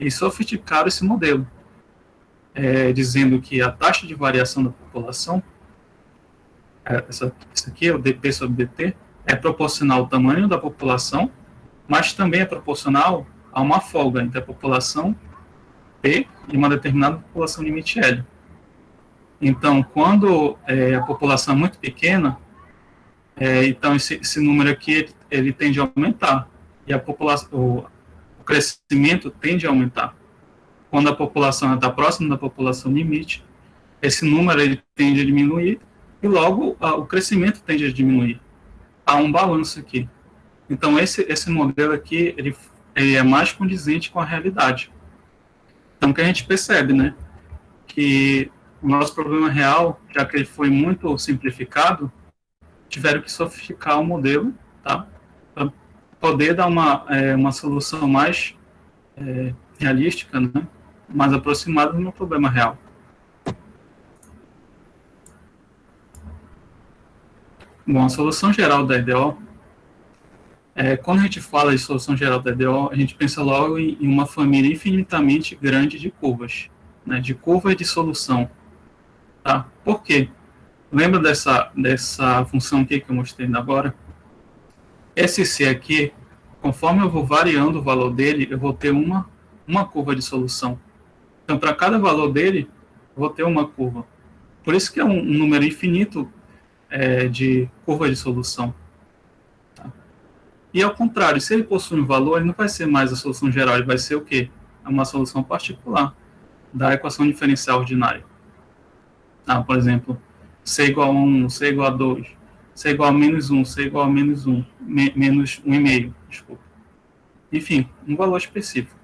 eles sofisticaram esse modelo, dizendo que a taxa de variação da população, isso aqui, o dp sobre dt, é proporcional ao tamanho da população, mas também é proporcional a uma folga entre a população P e uma determinada população limite L. Então, quando a população é muito pequena, então esse número aqui ele tende a aumentar, e a população, o crescimento tende a aumentar. Quando a população está próxima da população limite, esse número ele tende a diminuir, e logo o crescimento tende a diminuir. Há um balanço aqui. Então, esse modelo aqui, ele é mais condizente com a realidade. Então, o que a gente percebe, né, que o nosso problema real, já que ele foi muito simplificado, tiveram que sofisticar o modelo, tá, para poder dar uma solução mais realística, né, mais aproximada do meu problema real. Bom, a solução geral da EDO, quando a gente fala de solução geral da EDO, a gente pensa logo em uma família infinitamente grande de curvas, né, de curvas de solução. Tá? Por quê? Lembra dessa função aqui que eu mostrei ainda agora? Esse C aqui, conforme eu vou variando o valor dele, eu vou ter uma curva de solução. Então, para cada valor dele, eu vou ter uma curva. Por isso que é um número infinito de curva de solução. Tá? E ao contrário, se ele possui um valor, ele não vai ser mais a solução geral, ele vai ser o quê? É uma solução particular da equação diferencial ordinária. Por exemplo, C igual a 1, C igual a 2, C igual a menos 1, C igual a menos 1, menos 1,5, desculpa. Enfim, um valor específico.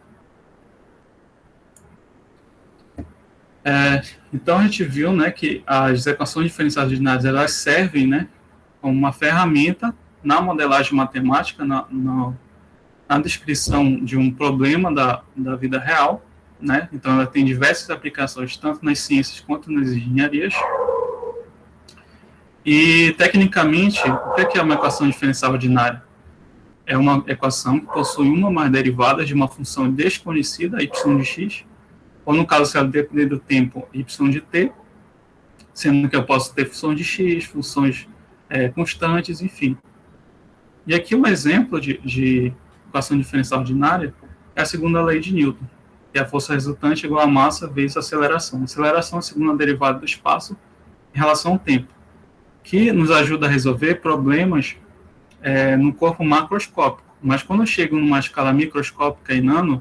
Então, a gente viu, né, que as equações diferenciais ordinárias, elas servem, né, como uma ferramenta na modelagem matemática, na descrição de um problema da vida real, né? Então, ela tem diversas aplicações, tanto nas ciências quanto nas engenharias. E, tecnicamente, o que é uma equação diferencial ordinária? É uma equação que possui uma ou mais derivadas de uma função desconhecida, y de x, ou, no caso, se ela depender do tempo, y de t, sendo que eu posso ter funções de x, funções constantes, enfim. E aqui um exemplo de equação diferencial ordinária é a segunda lei de Newton, que é a força resultante igual a massa vezes a aceleração. A aceleração é a segunda derivada do espaço em relação ao tempo, que nos ajuda a resolver problemas no corpo macroscópico. Mas quando eu chego numa escala microscópica e nano,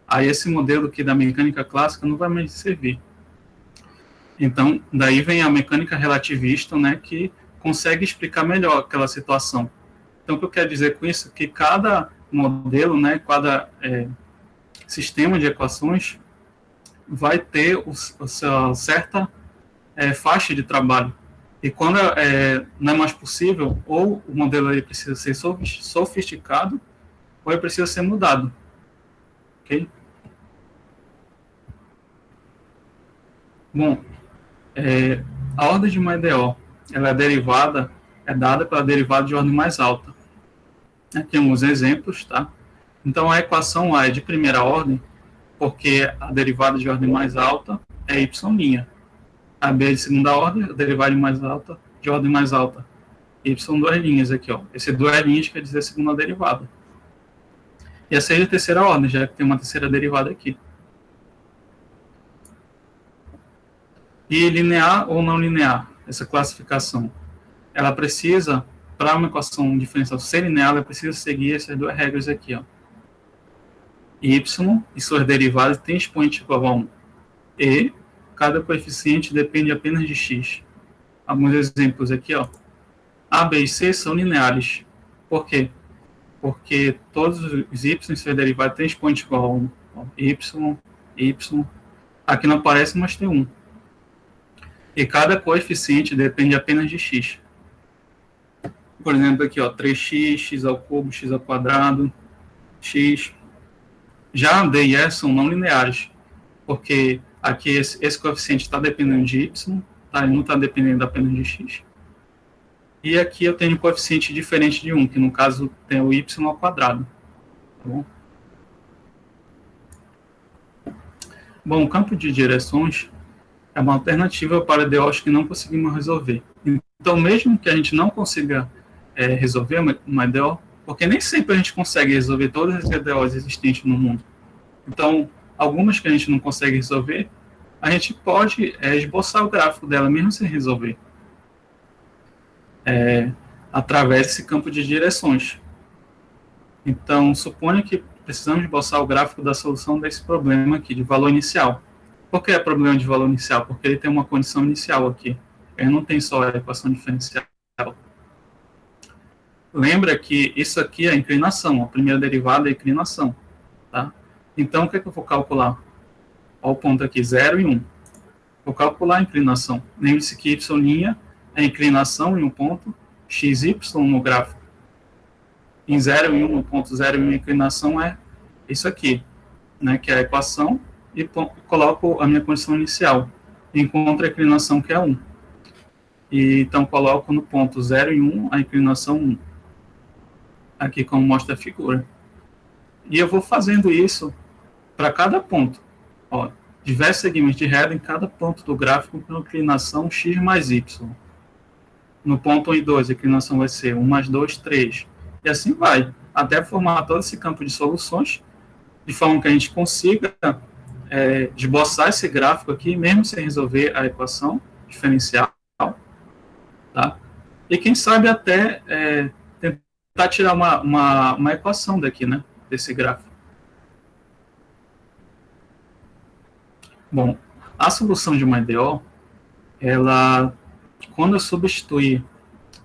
aí esse modelo aqui da mecânica clássica não vai mais servir. Então, daí vem a mecânica relativista, né, que consegue explicar melhor aquela situação. Então, o que eu quero dizer com isso é que cada modelo, né, cada sistema de equações vai ter a certa faixa de trabalho. E quando não é mais possível, ou o modelo ele precisa ser sofisticado, ou ele precisa ser mudado. Ok? Bom, a ordem de uma EDO, ela é dada pela derivada de ordem mais alta. Aqui alguns exemplos, tá? Então, a equação A é de primeira ordem, porque a derivada de ordem mais alta é y'. A B é de segunda ordem, a derivada mais alta, de ordem mais alta. Y duas linhas aqui, ó. Esse duas linhas quer dizer segunda derivada. E a C é de terceira ordem, já que tem uma terceira derivada aqui. E linear ou não linear, essa classificação, ela precisa, para uma equação diferencial ser linear, ela precisa seguir essas duas regras aqui, ó. Y e suas derivadas têm expoente igual a 1. E cada coeficiente depende apenas de x. Alguns exemplos aqui, ó. A, B e C são lineares. Por quê? Porque todos os y e suas derivadas têm expoente igual a 1. Ó, y. Aqui não aparece, mas tem 1. E cada coeficiente depende apenas de x. Por exemplo, aqui, ó, 3x, x ao cubo, x ao quadrado, x. Já D e E são não lineares, porque aqui esse coeficiente está dependendo de y, tá? Ele não está dependendo apenas de x. E aqui eu tenho um coeficiente diferente de 1, que no caso tem o y ao quadrado. Tá bom? Bom, o campo de direções é uma alternativa para EDOs que não conseguimos resolver. Então, mesmo que a gente não consiga resolver uma EDO, porque nem sempre a gente consegue resolver todas as EDOs existentes no mundo. Então, algumas que a gente não consegue resolver, a gente pode esboçar o gráfico dela mesmo sem resolver, através desse campo de direções. Então, suponha que precisamos esboçar o gráfico da solução desse problema aqui, de valor inicial. Por que é problema de valor inicial? Porque ele tem uma condição inicial aqui. Ele não tem só a equação diferencial. Lembra que isso aqui é a inclinação, a primeira derivada é a inclinação. Tá? Então, o que é que eu vou calcular? Olha o ponto aqui, 0 e 1. Vou calcular a inclinação. Lembre-se que y' é a inclinação em um ponto, xy no gráfico. Em 0 e 1, no ponto 0 e 1, a inclinação é isso aqui, né, que é a equação, e coloco a minha condição inicial. Encontro a inclinação que é 1. E, então, coloco no ponto 0 e 1 a inclinação 1. Aqui, como mostra a figura. E eu vou fazendo isso para cada ponto. Ó, diversos segmentos de reta em cada ponto do gráfico com inclinação x mais y. No ponto 1 e 2, a inclinação vai ser 1 mais 2, 3. E assim vai, até formar todo esse campo de soluções, de forma que a gente consiga esboçar esse gráfico aqui, mesmo sem resolver a equação diferencial. Tá? E quem sabe até tentar tirar uma equação daqui, né, desse gráfico. Bom, a solução de uma EDO, ela, quando eu substituir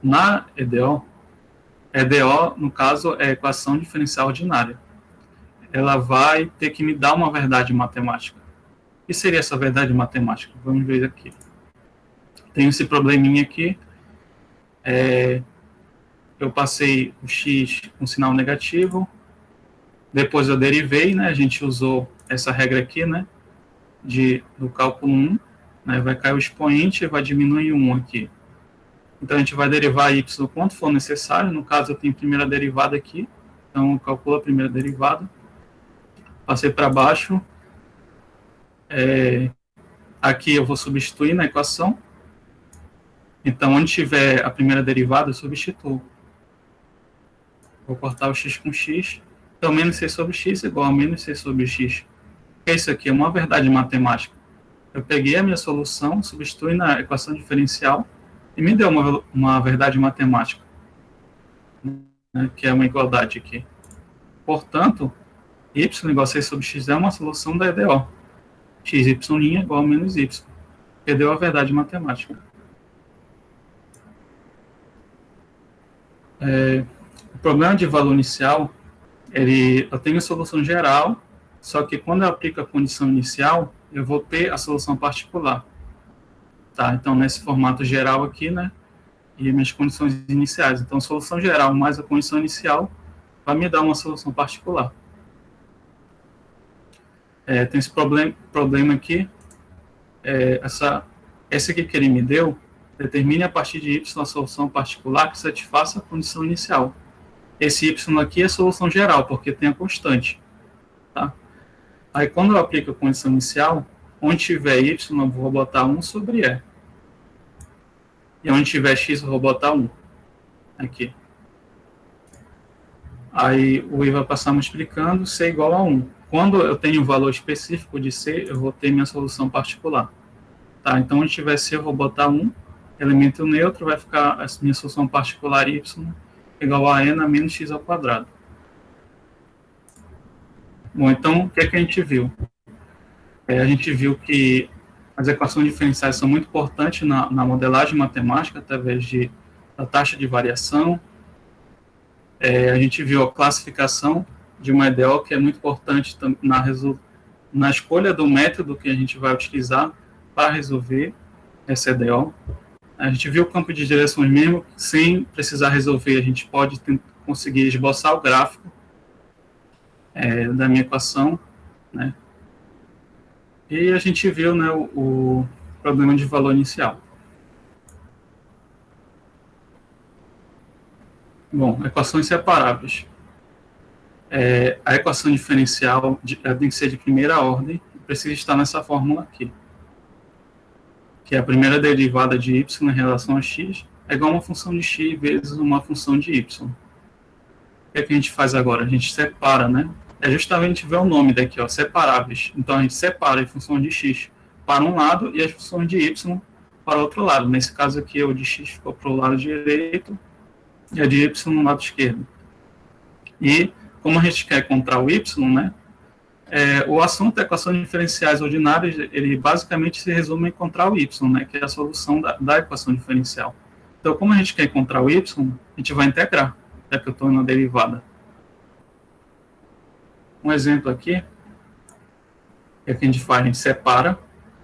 na EDO, no caso, é a equação diferencial ordinária. Ela vai ter que me dar uma verdade matemática. O que seria essa verdade matemática? Vamos ver aqui. Tenho esse probleminha aqui. Eu passei o x com sinal negativo. Depois eu derivei, né? A gente usou essa regra aqui, né? Do cálculo 1. Né, vai cair o expoente e vai diminuir 1 aqui. Então, a gente vai derivar y quanto for necessário. No caso, eu tenho a primeira derivada aqui. Então, eu calculo a primeira derivada. Passei para baixo. Aqui eu vou substituir na equação. Então, onde tiver a primeira derivada, eu substituo. Vou cortar o x com x. Então, menos c sobre x igual a menos c sobre x. O que é isso aqui? É uma verdade matemática. Eu peguei a minha solução, substituí na equação diferencial e me deu uma verdade matemática, né, que é uma igualdade aqui. Portanto, y igual a c sobre x é uma solução da EDO. Xy' igual a menos y. Perdeu a verdade matemática. O problema de valor inicial, eu tenho a solução geral, só que quando eu aplico a condição inicial, eu vou ter a solução particular. Tá? Então, nesse formato geral aqui, né, e minhas condições iniciais. Então, a solução geral mais a condição inicial vai me dar uma solução particular. Tem esse problema aqui, esse aqui que ele me deu, determine a partir de y a solução particular que satisfaça a condição inicial. Esse y aqui é a solução geral, porque tem a constante. Tá? Aí, quando eu aplico a condição inicial, onde tiver y, eu vou botar 1 sobre e. E onde tiver x, eu vou botar 1. Aqui. Aí, o i vai passar multiplicando, c igual a 1. Quando eu tenho um valor específico de c, eu vou ter minha solução particular. Tá? Então, onde tiver c, eu vou botar 1. Elemento neutro, vai ficar a minha solução particular y igual a n a menos x ao quadrado. Bom, então, o que é que a gente viu? A gente viu que as equações diferenciais são muito importantes na modelagem matemática, através da taxa de variação. A gente viu a classificação de uma EDO, que é muito importante na escolha do método que a gente vai utilizar para resolver essa EDO. A gente viu o campo de direções mesmo, sem precisar resolver, a gente pode conseguir esboçar o gráfico da minha equação, né? E a gente viu, né, o problema de valor inicial. Bom, equações separáveis. A equação diferencial tem que ser de primeira ordem, precisa estar nessa fórmula aqui, que é a primeira derivada de y em relação a x é igual a uma função de x vezes uma função de y. O que é que a gente faz agora? A gente separa, né? É justamente ver o nome daqui, ó, separáveis. Então, a gente separa a função de x para um lado e as funções de y para o outro lado. Nesse caso aqui, o de x ficou para o lado direito e a de y no lado esquerdo. E, como a gente quer encontrar o y, né? O assunto da equação de diferenciais ordinárias, ele basicamente se resume a encontrar o y, né? Que é a solução da equação diferencial. Então, como a gente quer encontrar o y, a gente vai integrar, já que eu estou na derivada. Um exemplo aqui, é que a gente faz, a gente separa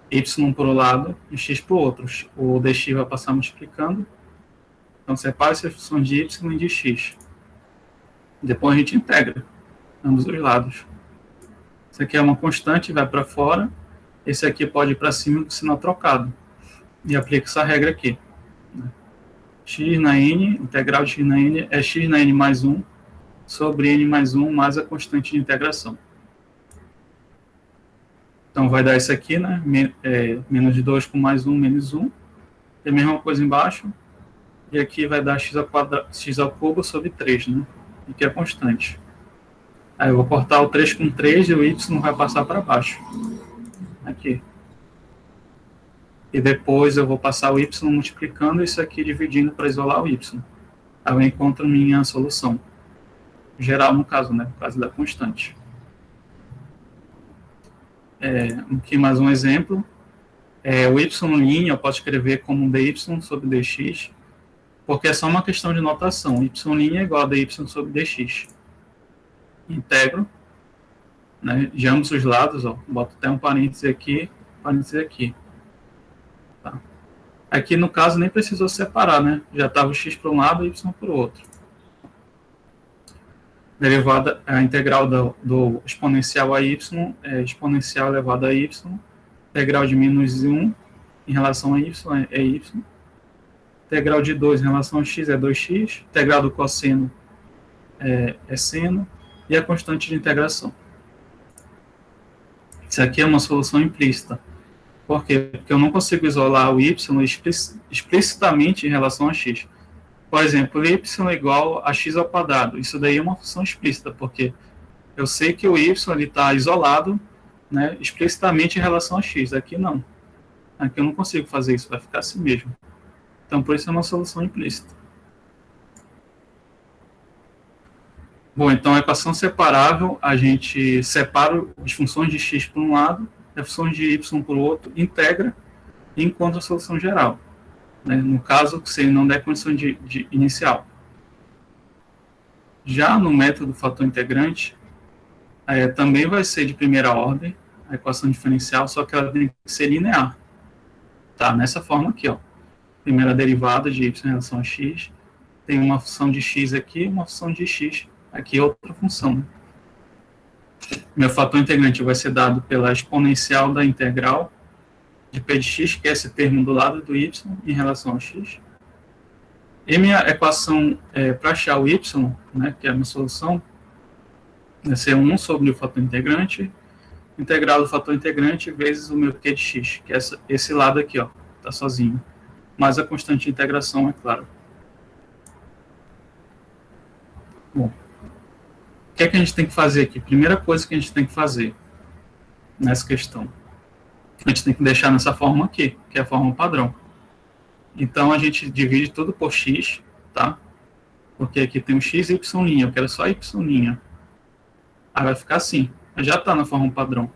y para um lado e x para o outro. O dx vai passar multiplicando. Então, separa essas funções de y e de x. Depois a gente integra ambos os lados. Isso aqui é uma constante, vai para fora. Esse aqui pode ir para cima com o sinal trocado. E aplica essa regra aqui. X na n, integral de x na n é x na n mais 1 sobre n mais 1 mais a constante de integração. Então, vai dar isso aqui, né? Menos 2 com mais 1, menos 1. E a mesma coisa embaixo. E aqui vai dar x ao cubo sobre 3, né? E que é constante. Aí eu vou cortar o 3 com 3 e o y vai passar para baixo. Aqui. E depois eu vou passar o y multiplicando isso aqui dividindo para isolar o y. Aí eu encontro minha solução. Geral, no caso, né? No caso da constante. Aqui mais um exemplo. O y' eu posso escrever como dy sobre dx, porque é só uma questão de notação. Y' é igual a dy sobre dx. Integro, né, de ambos os lados, ó, boto até um parêntese aqui, Tá. Aqui, no caso, nem precisou separar, né? Já estava o x para um lado e y para o outro. Derivada, a integral do exponencial a y é exponencial elevado a y. Integral de menos 1 em relação a y é y. Integral de 2 em relação a x é 2x. Integral do cosseno é seno. E a constante de integração. Isso aqui é uma solução implícita. Por quê? Porque eu não consigo isolar o y explicitamente em relação a x. Por exemplo, y é igual a x ao quadrado. Isso daí é uma função explícita, porque eu sei que o y está isolado, né, explicitamente em relação a x. Aqui não. Aqui eu não consigo fazer isso, vai ficar assim mesmo. Então, por isso é uma solução implícita. Bom, então a equação separável, a gente separa as funções de x por um lado, as funções de y por outro, integra e encontra a solução geral. Né? No caso, se ele não der condição de inicial. Já no método fator integrante, também vai ser de primeira ordem, a equação diferencial, só que ela tem que ser linear. Tá? Nessa forma aqui, ó. Primeira derivada de y em relação a x, tem uma função de x aqui, uma função de x aqui, outra função. Né? Meu fator integrante vai ser dado pela exponencial da integral de p de x, que é esse termo do lado do y em relação a x. E minha equação para achar o y, né, que é a minha solução, vai ser 1 sobre o fator integrante, integral do fator integrante vezes o meu q de x, que é esse lado aqui, ó, tá sozinho. Mais a constante de integração, é claro. Bom, o que é que a gente tem que fazer aqui? Primeira coisa que a gente tem que fazer nessa questão, a gente tem que deixar nessa forma aqui, que é a forma padrão. Então, a gente divide tudo por x, tá? Porque aqui tem um x e y', eu quero só y'. Aí vai ficar assim, já está na forma padrão.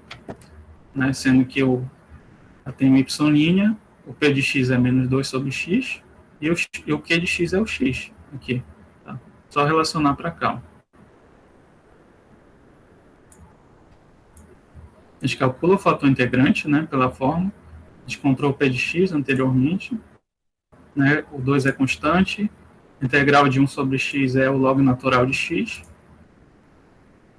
Né? Sendo que eu tenho y', o p de x é menos 2 sobre x, e o q de x é o x, aqui. Tá? Só relacionar para cá. A gente calcula o fator integrante, né, pela forma. A gente encontrou o p de x anteriormente. Né, o 2 é constante. A integral de 1 sobre x é o log natural de x.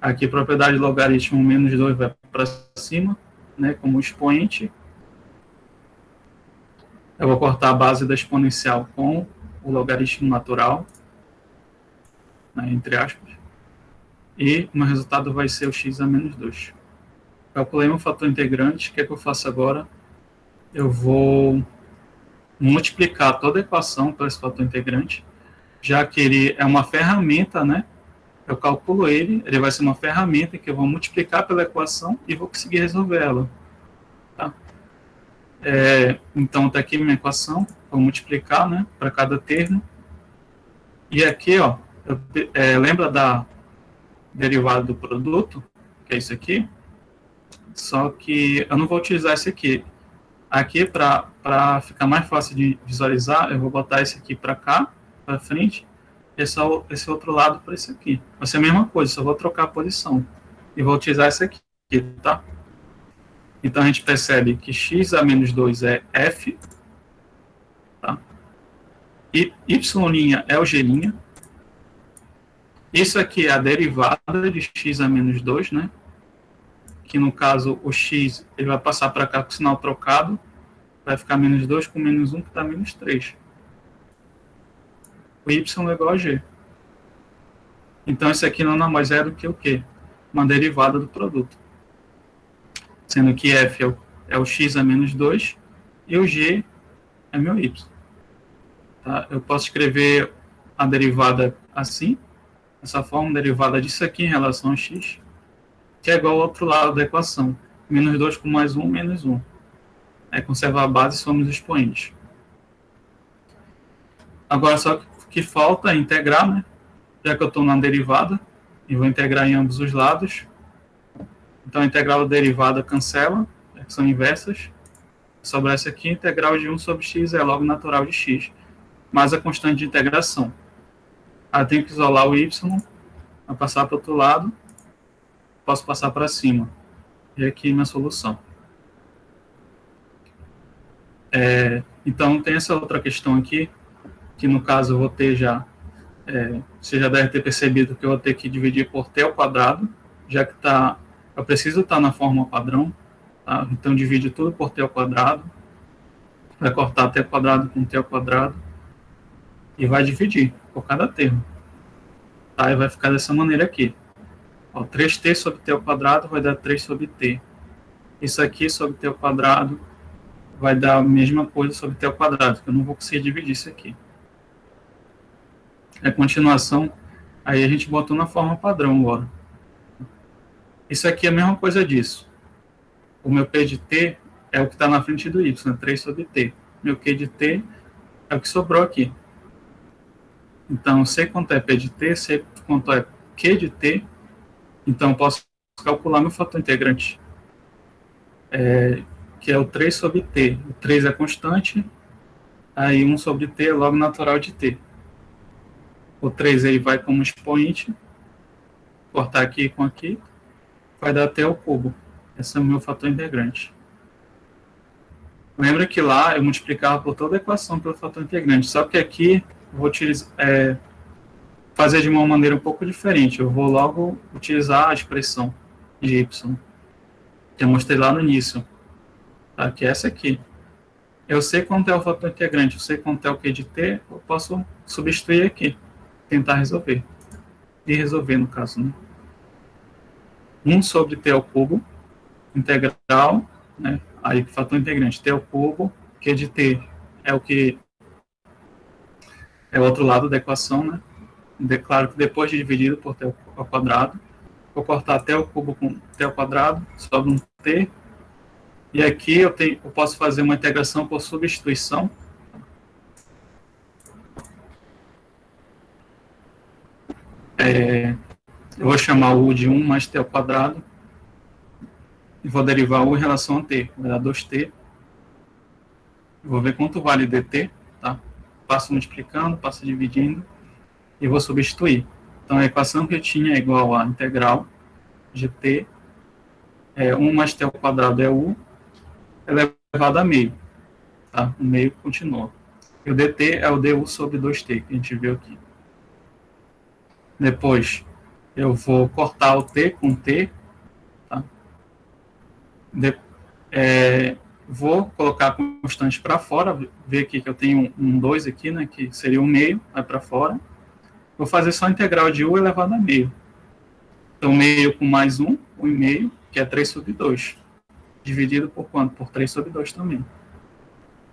Aqui, propriedade de logaritmo menos 2 vai para cima, né, como expoente. Eu vou cortar a base da exponencial com o logaritmo natural, né, entre aspas. E o meu resultado vai ser o x a menos 2. calculei meu fator integrante, o que é que eu faço agora? Eu vou multiplicar toda a equação por esse fator integrante, já que ele é uma ferramenta, né? Eu calculo ele vai ser uma ferramenta que eu vou multiplicar pela equação e vou conseguir resolver ela. Tá? Então, está aqui minha equação, vou multiplicar, né, para cada termo. E aqui, ó, lembra da derivada do produto, que é isso aqui? Só que eu não vou utilizar esse aqui. Aqui, para ficar mais fácil de visualizar, eu vou botar esse aqui para cá, para frente, e esse outro lado para esse aqui. Vai ser a mesma coisa, só vou trocar a posição. E vou utilizar esse aqui, tá? Então, a gente percebe que x a menos 2 é f, tá? E y' é o g'. Isso aqui é a derivada de x a menos 2, né? Que, no caso, o x ele vai passar para cá com o sinal trocado, vai ficar menos 2 com menos 1, que está menos 3. O y é igual a g. Então, isso aqui não é mais do que o quê? Uma derivada do produto. Sendo que f é o x a menos 2 e o g é meu y. Tá? Eu posso escrever a derivada assim, dessa forma, derivada disso aqui em relação a x, que é igual ao outro lado da equação. Menos 2 com mais 1, menos 1. Conservar a base e somos expoentes. Agora, só que falta integrar, né? Já que eu estou na derivada, e vou integrar em ambos os lados. Então, a integral da derivada cancela, que são inversas. Sobra essa aqui, integral de 1 sobre x é log natural de x, mais a constante de integração. Aí eu tenho que isolar o y, vai passar para o outro lado, posso passar para cima. E aqui minha solução. Então, tem essa outra questão aqui, que no caso eu vou ter já, você já deve ter percebido que eu vou ter que dividir por t ao quadrado, já que eu preciso estar na forma padrão, tá? Então divide tudo por t ao quadrado, vai cortar t ao quadrado com t ao quadrado, e vai dividir por cada termo. Tá? E vai ficar dessa maneira aqui. Ó, 3t sobre t ao quadrado vai dar 3 sobre t. Isso aqui sobre t ao quadrado vai dar a mesma coisa sobre t ao quadrado, que eu não vou conseguir dividir isso aqui. A continuação, aí a gente botou na forma padrão agora. Isso aqui é a mesma coisa disso. O meu P de t é o que está na frente do y, 3 sobre t. Meu Q de t é o que sobrou aqui. Então, sei quanto é P de t, sei quanto é Q de t, então posso calcular meu fator integrante, que é o 3 sobre t. O 3 é constante, aí 1 sobre t é log natural de t. O 3 aí vai como expoente, cortar aqui com aqui, vai dar t ao cubo. Esse é o meu fator integrante. Lembra que lá eu multiplicava por toda a equação pelo fator integrante, só que aqui eu vou utilizar, fazer de uma maneira um pouco diferente. Eu vou logo utilizar a expressão de y, que eu mostrei lá no início, tá? Que é essa aqui. Eu sei quanto é o fator integrante, eu sei quanto é o Q de t, eu posso substituir aqui, tentar resolver. E resolver, no caso, né? 1 sobre t ao cubo, integral, né? Aí, fator integrante, t ao cubo, Q de t é o que é o outro lado da equação, né? Declaro que depois de dividido por t ao quadrado, vou cortar t ao cubo com t ao quadrado, sobra um t, e aqui eu posso fazer uma integração por substituição. Eu vou chamar u de 1 mais t ao quadrado, e vou derivar u em relação a t, vai dar 2t. Eu vou ver quanto vale dt, tá? Passo multiplicando, passo dividindo, e vou substituir. Então, a equação que eu tinha é igual a integral de t, 1 mais t ao quadrado é u, elevado a meio. Tá? O meio continua. E o dt é o du sobre 2t, que a gente viu aqui. Depois, eu vou cortar o t com t. Tá? Vou colocar a constante para fora, ver aqui que eu tenho um 2 aqui, né, que seria o meio, vai para fora. Vou fazer só a integral de u elevado a meio. Então, meio com mais 1, 1,5, que é 3 sobre 2. Dividido por quanto? Por 3 sobre 2 também.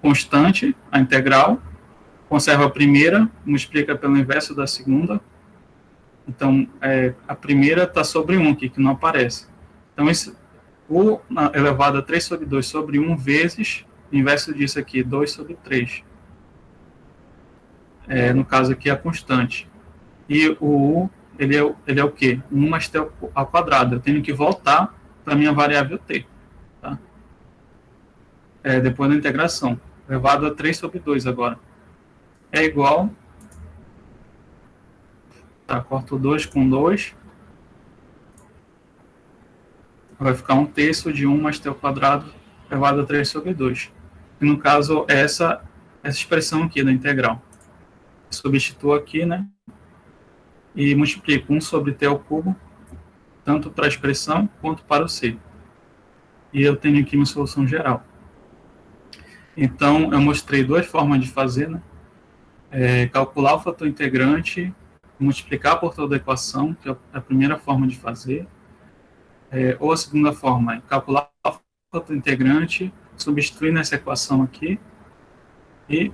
Constante, a integral. Conserva a primeira, multiplica pelo inverso da segunda. Então, a primeira está sobre 1 aqui, que não aparece. Então, o elevado a 3 sobre 2 sobre 1 vezes, o inverso disso aqui, 2 sobre 3. No caso aqui, a constante. E o U, ele é o quê? 1 mais t ao quadrado. Eu tenho que voltar para a minha variável t. Tá? Depois da integração. Elevado a 3 sobre 2 agora. É igual... Tá, corto 2 com 2. Vai ficar 1/3 de 1 mais t ao quadrado elevado a 3 sobre 2. E no caso, essa expressão aqui da integral. Substituo aqui, né? E multiplico 1 sobre t ao cubo, tanto para a expressão quanto para o c. E eu tenho aqui minha solução geral. Então, eu mostrei duas formas de fazer, né? Calcular o fator integrante, multiplicar por toda a equação, que é a primeira forma de fazer. Ou a segunda forma é calcular o fator integrante, substituir nessa equação aqui e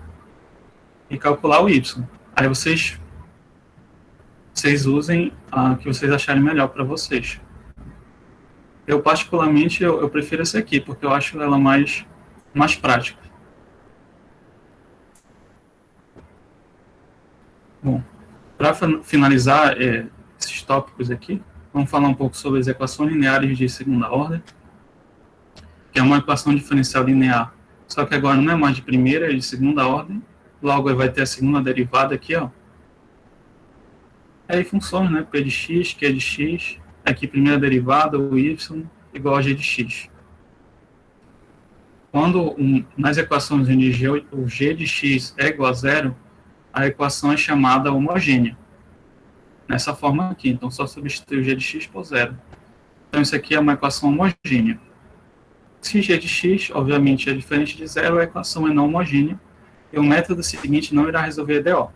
calcular o y. Aí vocês usem a que vocês acharem melhor para vocês. Eu, particularmente, eu prefiro essa aqui, porque eu acho ela mais prática. Bom, para finalizar esses tópicos aqui, vamos falar um pouco sobre as equações lineares de segunda ordem, que é uma equação diferencial linear, só que agora não é mais de primeira, é de segunda ordem. Logo, vai ter a segunda derivada aqui, ó. Aí funções, né? P de x, Q de x, aqui primeira derivada, o y, igual a g de x. Quando nas equações onde o g de x é igual a zero, a equação é chamada homogênea. Nessa forma aqui, então só substitui o g de x por zero. Então isso aqui é uma equação homogênea. Se g de x, obviamente, é diferente de zero, a equação é não homogênea, e o método seguinte não irá resolver EDO.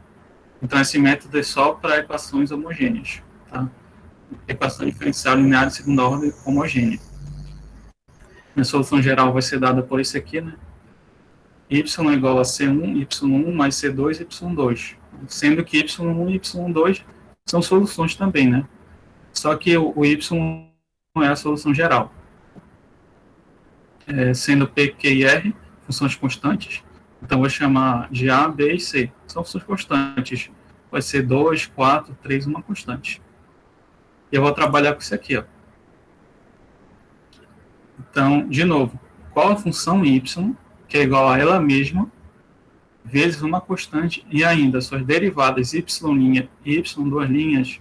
Então esse método é só para equações homogêneas. Tá? Equação diferencial linear de segunda ordem homogênea. Minha solução geral vai ser dada por isso aqui, né? Y é igual a C1, Y1 mais C2, Y2. Sendo que Y1 e Y2 são soluções também, né? Só que o Y não é a solução geral. Sendo P, Q e R funções constantes, então vou chamar de A, B e C. São funções constantes. Vai ser 2, 4, 3, uma constante. E eu vou trabalhar com isso aqui, ó. Então, de novo, qual a função y, que é igual a ela mesma, vezes uma constante, e ainda suas derivadas y' e y2'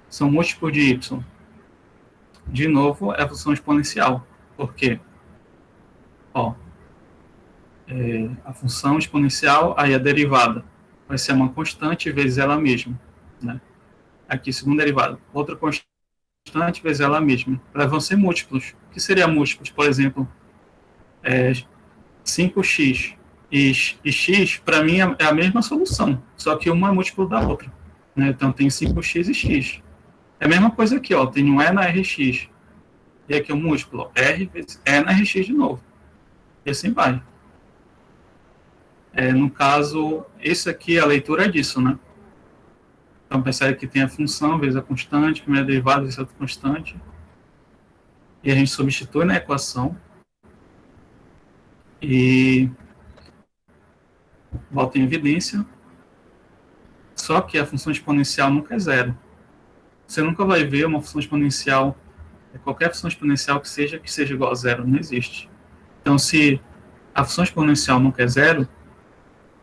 são múltiplos de y. De novo, é a função exponencial. Por quê? Ó, a função exponencial, aí a derivada vai ser uma constante vezes ela mesma. Né? Aqui, segunda derivada. Outra constante vezes ela mesma. Elas vão ser múltiplos. O que seria múltiplos? Por exemplo, 5x e x, para mim, é a mesma solução, só que uma é múltiplo da outra. Né? Então, tem 5x e x. É a mesma coisa aqui, ó, tem um E na Rx. E aqui o múltiplo, ó, R vezes E na Rx de novo. E assim vai. No caso, isso aqui, a leitura é disso, né? Então, percebe que tem a função vezes a constante, primeira derivada vezes a outra constante. E a gente substitui na equação. E bota em evidência. Só que a função exponencial nunca é zero. Você nunca vai ver uma função exponencial, qualquer função exponencial que seja igual a zero, não existe. Então, se a função exponencial nunca é zero,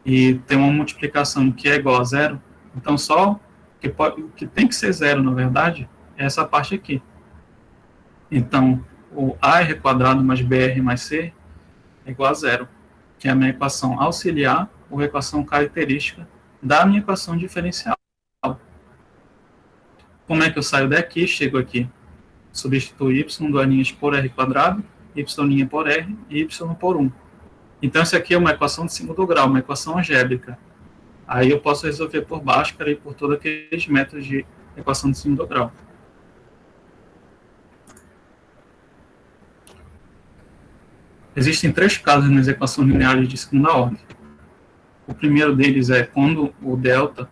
e tem uma multiplicação que é igual a zero, então só que tem que ser zero, na verdade, é essa parte aqui. Então, o AR² mais BR mais C é igual a zero, que é a minha equação auxiliar ou equação característica da minha equação diferencial. Como é que eu saio daqui, chego aqui? Substituo y duas por r², y' por r e y por 1. Então, isso aqui é uma equação de segundo grau, uma equação algébrica. Aí eu posso resolver por Bhaskara e por todos aqueles métodos de equação de segundo grau. Existem três casos nas equações lineares de segunda ordem. O primeiro deles é quando o delta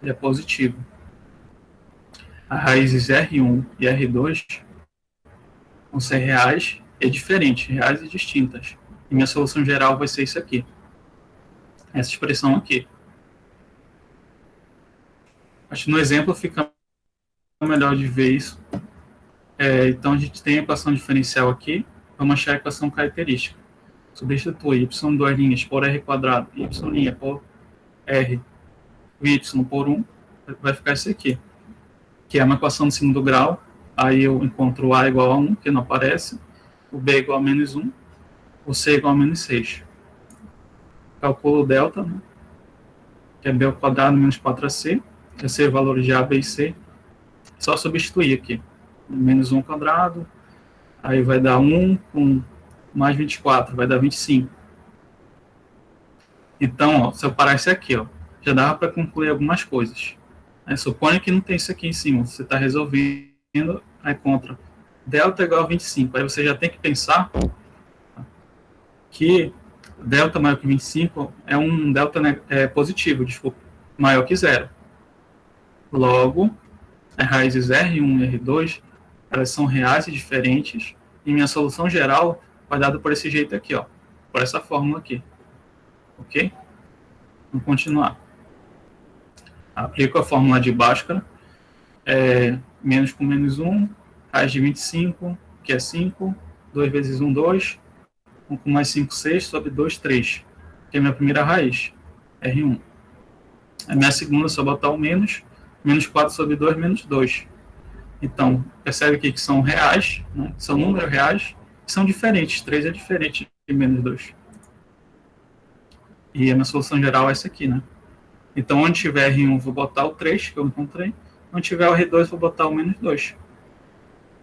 é positivo. As raízes R1 e R2 vão ser reais e diferentes, reais e distintas. E minha solução geral vai ser isso aqui. Essa expressão aqui. Acho que no exemplo fica melhor de ver isso. Então, a gente tem a equação diferencial aqui. Vamos achar a equação característica. Substitui y duas linhas por r quadrado, y' por r, y por 1, vai ficar isso aqui, que é uma equação de segundo grau. Aí eu encontro o a igual a 1, que não aparece, o b igual a menos 1, o c igual a menos 6. Calculo o delta, né, que é b ao quadrado menos 4ac, que é valores de a, b e c. Só substituir aqui. Menos 1 ao quadrado, aí vai dar 1 com mais 24, vai dar 25. Então, ó, se eu parar isso aqui, ó, já dava para concluir algumas coisas. Suponha que não tem isso aqui em cima, você está resolvendo, aí contra delta igual a 25. Aí você já tem que pensar que delta maior que 25 é um delta positivo, desculpa, maior que zero. Logo, as raízes R1 e R2, elas são reais e diferentes, e minha solução geral vai dada por esse jeito aqui, ó, por essa fórmula aqui. Ok? Vamos continuar. Aplico a fórmula de Bhaskara. Menos com menos 1, raiz de 25, que é 5, 2 vezes 1, 2, 1 com mais 5, 6, sobre 2, 3, que é a minha primeira raiz, R1. A minha segunda, só botar o menos 4 sobre 2, menos 2. Então, percebe aqui que são reais, né? São números reais, que são diferentes. 3 é diferente de menos 2. E a minha solução geral é essa aqui, né? Então, onde tiver R1, vou botar o 3, que eu encontrei. Onde tiver o R2, vou botar o menos 2.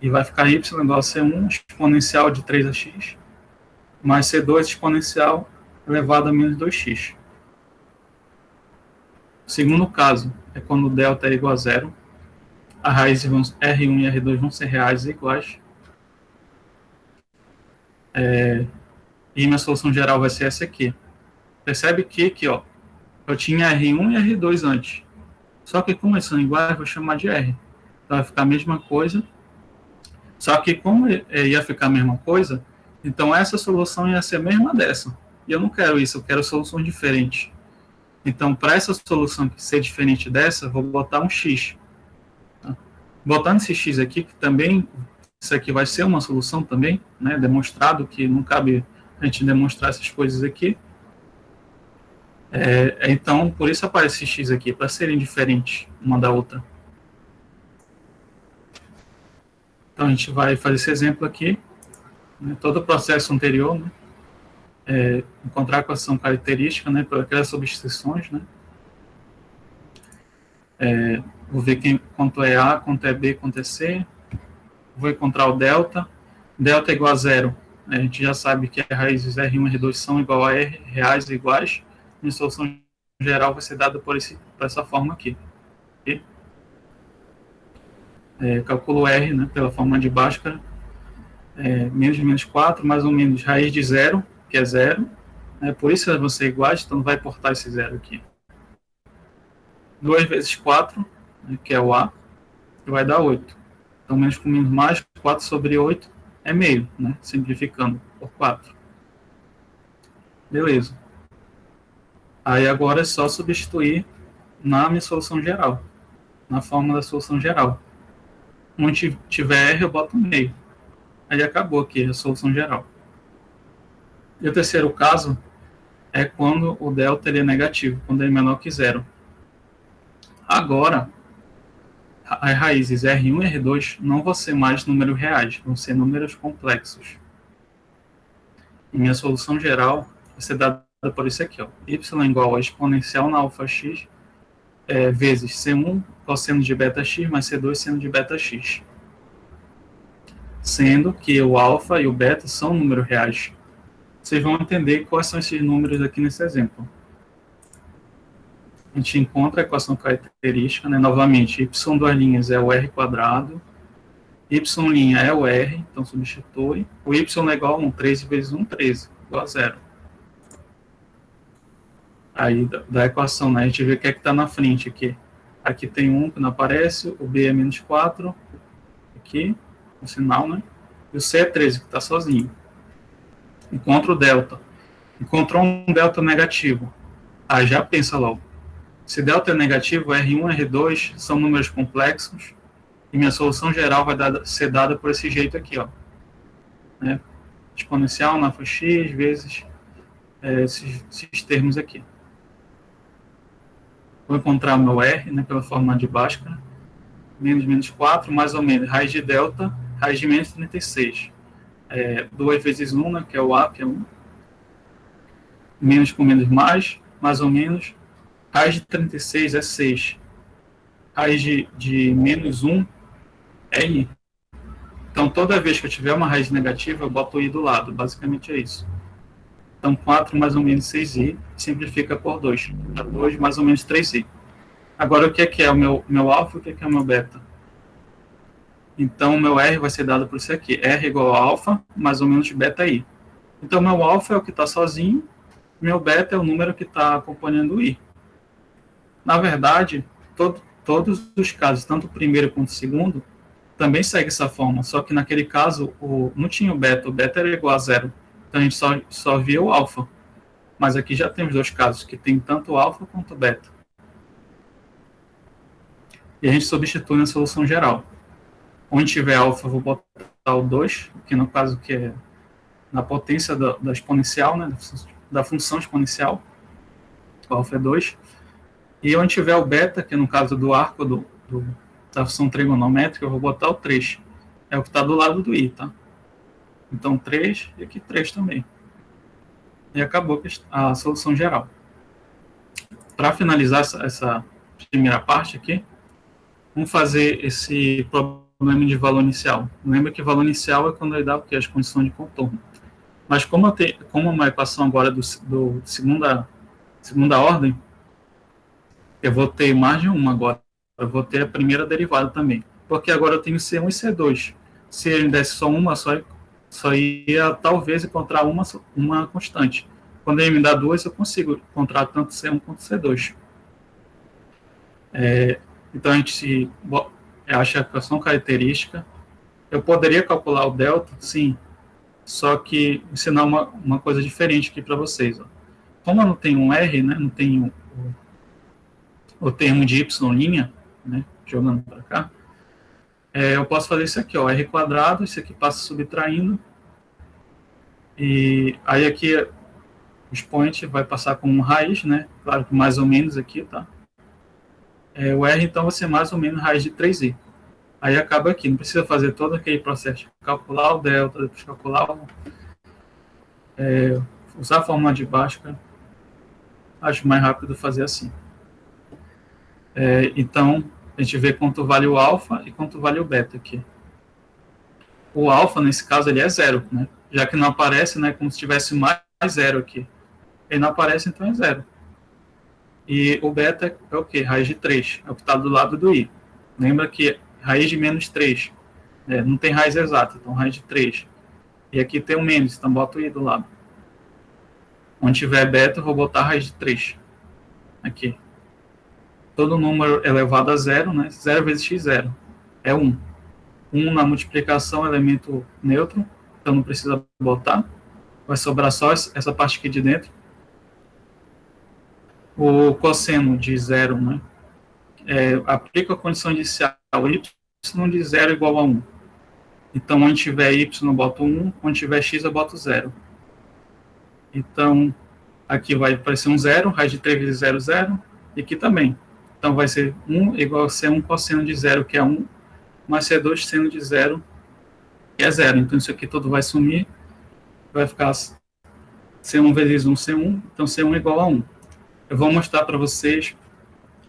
E vai ficar y igual a C1 exponencial de 3 a x, mais C2 exponencial elevado a menos 2x. O segundo caso é quando o delta é igual a zero. As raízes R1 e R2 vão ser reais e iguais. E minha solução geral vai ser essa aqui. Percebe que aqui, ó, eu tinha R1 e R2 antes. Só que como eles são iguais, eu vou chamar de R. Então vai ficar a mesma coisa. Só que como ia ficar a mesma coisa, então essa solução ia ser a mesma dessa. E eu não quero isso, eu quero soluções diferentes. Então, para essa solução ser diferente dessa, eu vou botar um x. Tá? Botando esse x aqui, que também, isso aqui vai ser uma solução também, né? Demonstrado que não cabe a gente demonstrar essas coisas aqui. Então, por isso aparece esse x aqui, para serem diferentes uma da outra. Então, a gente vai fazer esse exemplo aqui. Né, todo o processo anterior, né, encontrar a equação característica, né, para aquelas substituições. Né, vou ver quanto é A, quanto é B, quanto é C. Vou encontrar o delta. Delta é igual a zero. A gente já sabe que as raízes R1 e R2 são igual a R, reais e iguais. Minha solução geral vai ser dada por essa forma aqui. Okay? Calculo R, né, pela forma de Bhaskara. Menos de menos 4, mais ou menos raiz de zero, que é zero. Por isso elas vão ser iguais, então não vai importar esse zero aqui. 2 vezes 4, né, que é o A, que vai dar 8. Então, menos com menos mais, 4 sobre 8 é meio, né, simplificando por 4. Beleza. Aí agora é só substituir na minha solução geral, na fórmula da solução geral. Onde tiver R, eu boto meio. Aí acabou aqui a solução geral. E o terceiro caso é quando o delta ele é negativo, quando ele é menor que zero. Agora, as raízes R1 e R2 não vão ser mais números reais, vão ser números complexos. E minha solução geral vai ser dada por isso aqui, ó. Y igual a exponencial na alfa x vezes C1 cosseno de beta x mais C2 seno de beta x. Sendo que o alfa e o beta são números reais. Vocês vão entender quais são esses números aqui nesse exemplo. A gente encontra a equação característica, né? Novamente, y duas linhas é o r quadrado, y' é o R, então substitui. O y é igual a 1, 13 vezes 1, 13, igual a 0. Aí da equação, né, a gente vê o que é que está na frente aqui. Aqui tem 1 que não aparece, o B é menos 4, aqui, o sinal, né? E o C é 13, que está sozinho. Encontra o delta. Encontrou um delta negativo. Aí já pensa logo. Se delta é negativo, R1 e R2 são números complexos, e minha solução geral vai ser dada por esse jeito aqui, ó. Né? Exponencial na x vezes esses termos aqui. Vou encontrar o meu R, né, pela fórmula de Bhaskara. Menos 4, mais ou menos. Raiz de delta, raiz de menos 36. 2 vezes 1, né, que é o A, que é 1. Menos com menos mais ou menos. Raiz de 36 é 6. Raiz de menos 1 é I. Então, toda vez que eu tiver uma raiz negativa, eu boto o I do lado. Basicamente é isso. Então, 4 mais ou menos 6i, simplifica por 2. 2 mais ou menos 3i. Agora, o que é o meu alfa e o que é o meu beta? Então, o meu R vai ser dado por isso aqui. R igual a alfa, mais ou menos beta i. Então, meu alfa é o que está sozinho, meu beta é o número que está acompanhando o i. Na verdade, todos os casos, tanto o primeiro quanto o segundo, também segue essa forma, só que naquele caso não tinha o beta era igual a 0. Então a gente só via o alfa. Mas aqui já temos dois casos, que tem tanto o alfa quanto o beta. E a gente substitui na solução geral. Onde tiver alfa, eu vou botar o 2, que no caso que é na potência da exponencial, né, da função exponencial. O alfa é 2. E onde tiver o beta, que no caso do arco da função trigonométrica, eu vou botar o 3. É o que está do lado do i, tá? Então 3 e aqui 3 também. E acabou a solução geral. Para finalizar essa primeira parte aqui, vamos fazer esse problema de valor inicial. Lembra que valor inicial é quando ele dá o que? As condições de contorno. Mas como uma equação agora do segunda ordem, eu vou ter mais de uma agora. Eu vou ter a primeira derivada também. Porque agora eu tenho C1 e C2. Se ele desse só uma, só ia talvez encontrar uma constante. Quando ele me dá duas, eu consigo encontrar tanto C1 quanto C2. Então a gente acha a equação característica. Eu poderia calcular o delta, sim. Só que ensinar uma coisa diferente aqui para vocês. Ó. Como eu não tenho um R, né, não tenho o termo de y', né, jogando para cá, eu posso fazer isso aqui, ó, R quadrado, isso aqui passa subtraindo, e aí aqui o expoente vai passar como raiz, né, claro que mais ou menos aqui, tá? O R, então, vai ser mais ou menos raiz de 3i. Aí acaba aqui, não precisa fazer todo aquele processo de calcular o delta, depois calcular usar a fórmula de Bhaskara. Acho mais rápido fazer assim. Então, a gente vê quanto vale o alfa e quanto vale o beta aqui. O alfa, nesse caso, ele é 0, né? Já que não aparece, né, como se tivesse mais 0 aqui. Ele não aparece, então é 0. E o beta é o quê? Raiz de 3. É o que está do lado do i. Lembra que raiz de menos 3. Não tem raiz exata, então raiz de 3. E aqui tem um menos, então bota o i do lado. Onde tiver beta, eu vou botar a raiz de 3. Aqui. Todo número elevado a 0, né? 0 vezes x, 0. É 1. 1 na multiplicação, elemento neutro. Então não precisa botar. Vai sobrar só essa parte aqui de dentro. O cosseno de 0, né? Aplica a condição inicial. Y de 0 igual a 1. Então, onde tiver y, eu boto 1. Onde tiver x, eu boto 0. Então, aqui vai aparecer um 0. Raiz de 3 vezes 0, 0. E aqui também. Então, vai ser 1 igual a C1 cosseno de 0, que é 1, mais C2 seno de 0, que é 0. Então, isso aqui tudo vai sumir. Vai ficar C1 vezes 1, C1. Então, C1 igual a 1. Eu vou mostrar para vocês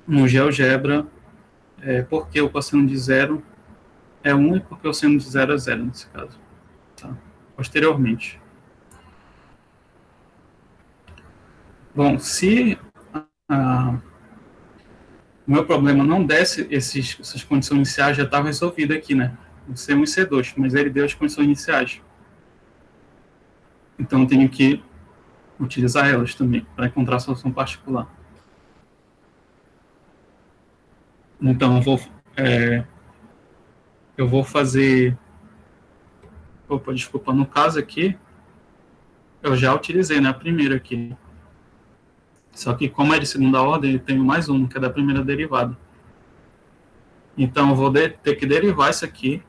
no GeoGebra porque o cosseno de 0 é 1 e porque o seno de 0 é 0, nesse caso. Tá? Posteriormente. Bom, se o meu problema não desse essas condições iniciais, já estava resolvido aqui, né? o C1 e C2, mas ele deu as condições iniciais. Então, eu tenho que utilizar elas também para encontrar a solução particular. Então, eu vou fazer... Opa, desculpa, no caso aqui, eu já utilizei, né, a primeira aqui. Só que, como é de segunda ordem, eu tenho mais uma, que é da primeira derivada. Então, eu vou ter que derivar isso aqui,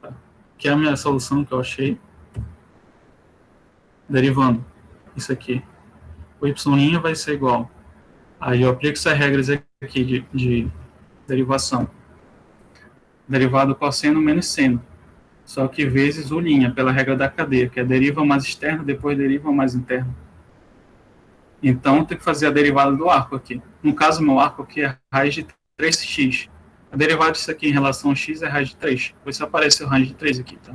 tá? Que é a minha solução que eu achei, derivando isso aqui. O y' vai ser igual. Aí eu aplico essas regras aqui de derivação. Derivado cosseno menos seno. Só que vezes o', pela regra da cadeia, que é deriva mais externo, depois deriva mais interno. Então, tem que fazer a derivada do arco aqui. No caso, meu arco aqui é raiz de 3x. A derivada disso aqui em relação a x é raiz de 3. Por isso apareceu raiz de 3 aqui, tá?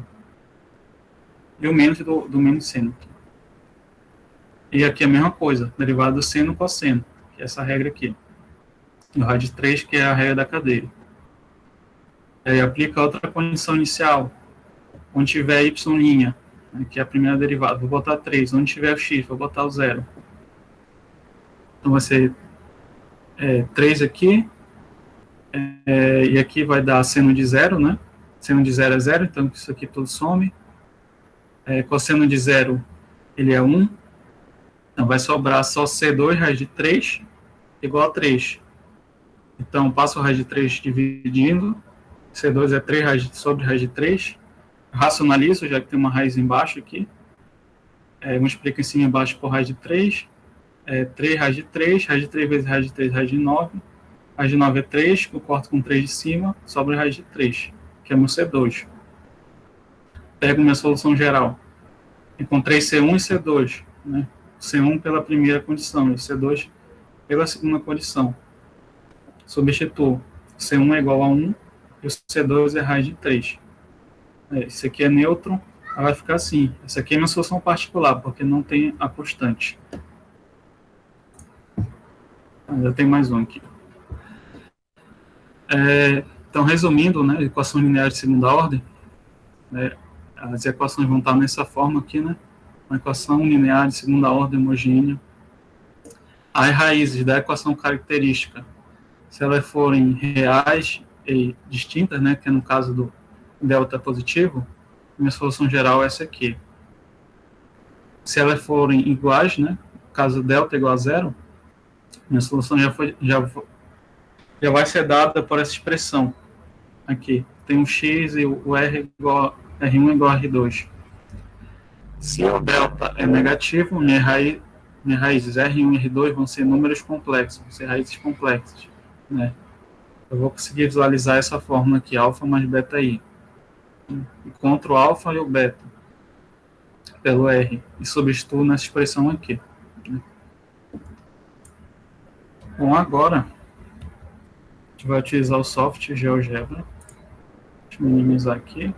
E o menos do menos seno. E aqui é a mesma coisa, derivada do seno cosseno, que é essa regra aqui. O raiz de 3, que é a regra da cadeia. Aí aplica outra condição inicial. Onde tiver y', né, que é a primeira derivada, vou botar 3. Onde tiver o x, vou botar o 0. Então vai ser 3 aqui, e aqui vai dar seno de 0, né? Seno de 0 é 0, então isso aqui tudo some. Cosseno de 0, ele é 1. Então vai sobrar só C2 raiz de 3 igual a 3. Então passo a raiz de 3 dividindo. C2 é 3 sobre raiz de 3. Racionalizo, já que tem uma raiz embaixo aqui. Multiplico em cima e embaixo por raiz de 3. 3 raiz de 3 vezes raiz de 3, raiz de 9. Raiz de 9 é 3, eu corto com 3 de cima, sobra raiz de 3, que é meu C2. Pego minha solução geral. Encontrei C1 e C2. Né? C1 pela primeira condição e C2 pela segunda condição. Substituo. C1 é igual a 1 e o C2 é raiz de 3. Esse aqui é neutro, vai ficar assim. Essa aqui é minha solução particular, porque não tem a constante. Ainda tem mais um aqui. Então, resumindo, né, equação linear de segunda ordem, né, as equações vão estar nessa forma aqui, né? Uma equação linear de segunda ordem homogênea. As raízes da equação característica, se elas forem reais e distintas, né, que é no caso do delta positivo, minha solução geral é essa aqui. Se elas forem iguais, né, no caso delta igual a zero, minha solução já vai ser dada por essa expressão aqui. Tem um x e o R1 igual a R2. Se o delta é negativo, minhas raízes R1 e R2 vão ser números complexos, vão ser raízes complexas. Né? Eu vou conseguir visualizar essa fórmula aqui, alfa mais beta i. Encontro o alfa e o beta pelo R e substituo nessa expressão aqui. Né? Bom, agora a gente vai utilizar o software GeoGebra. Deixa eu minimizar aqui.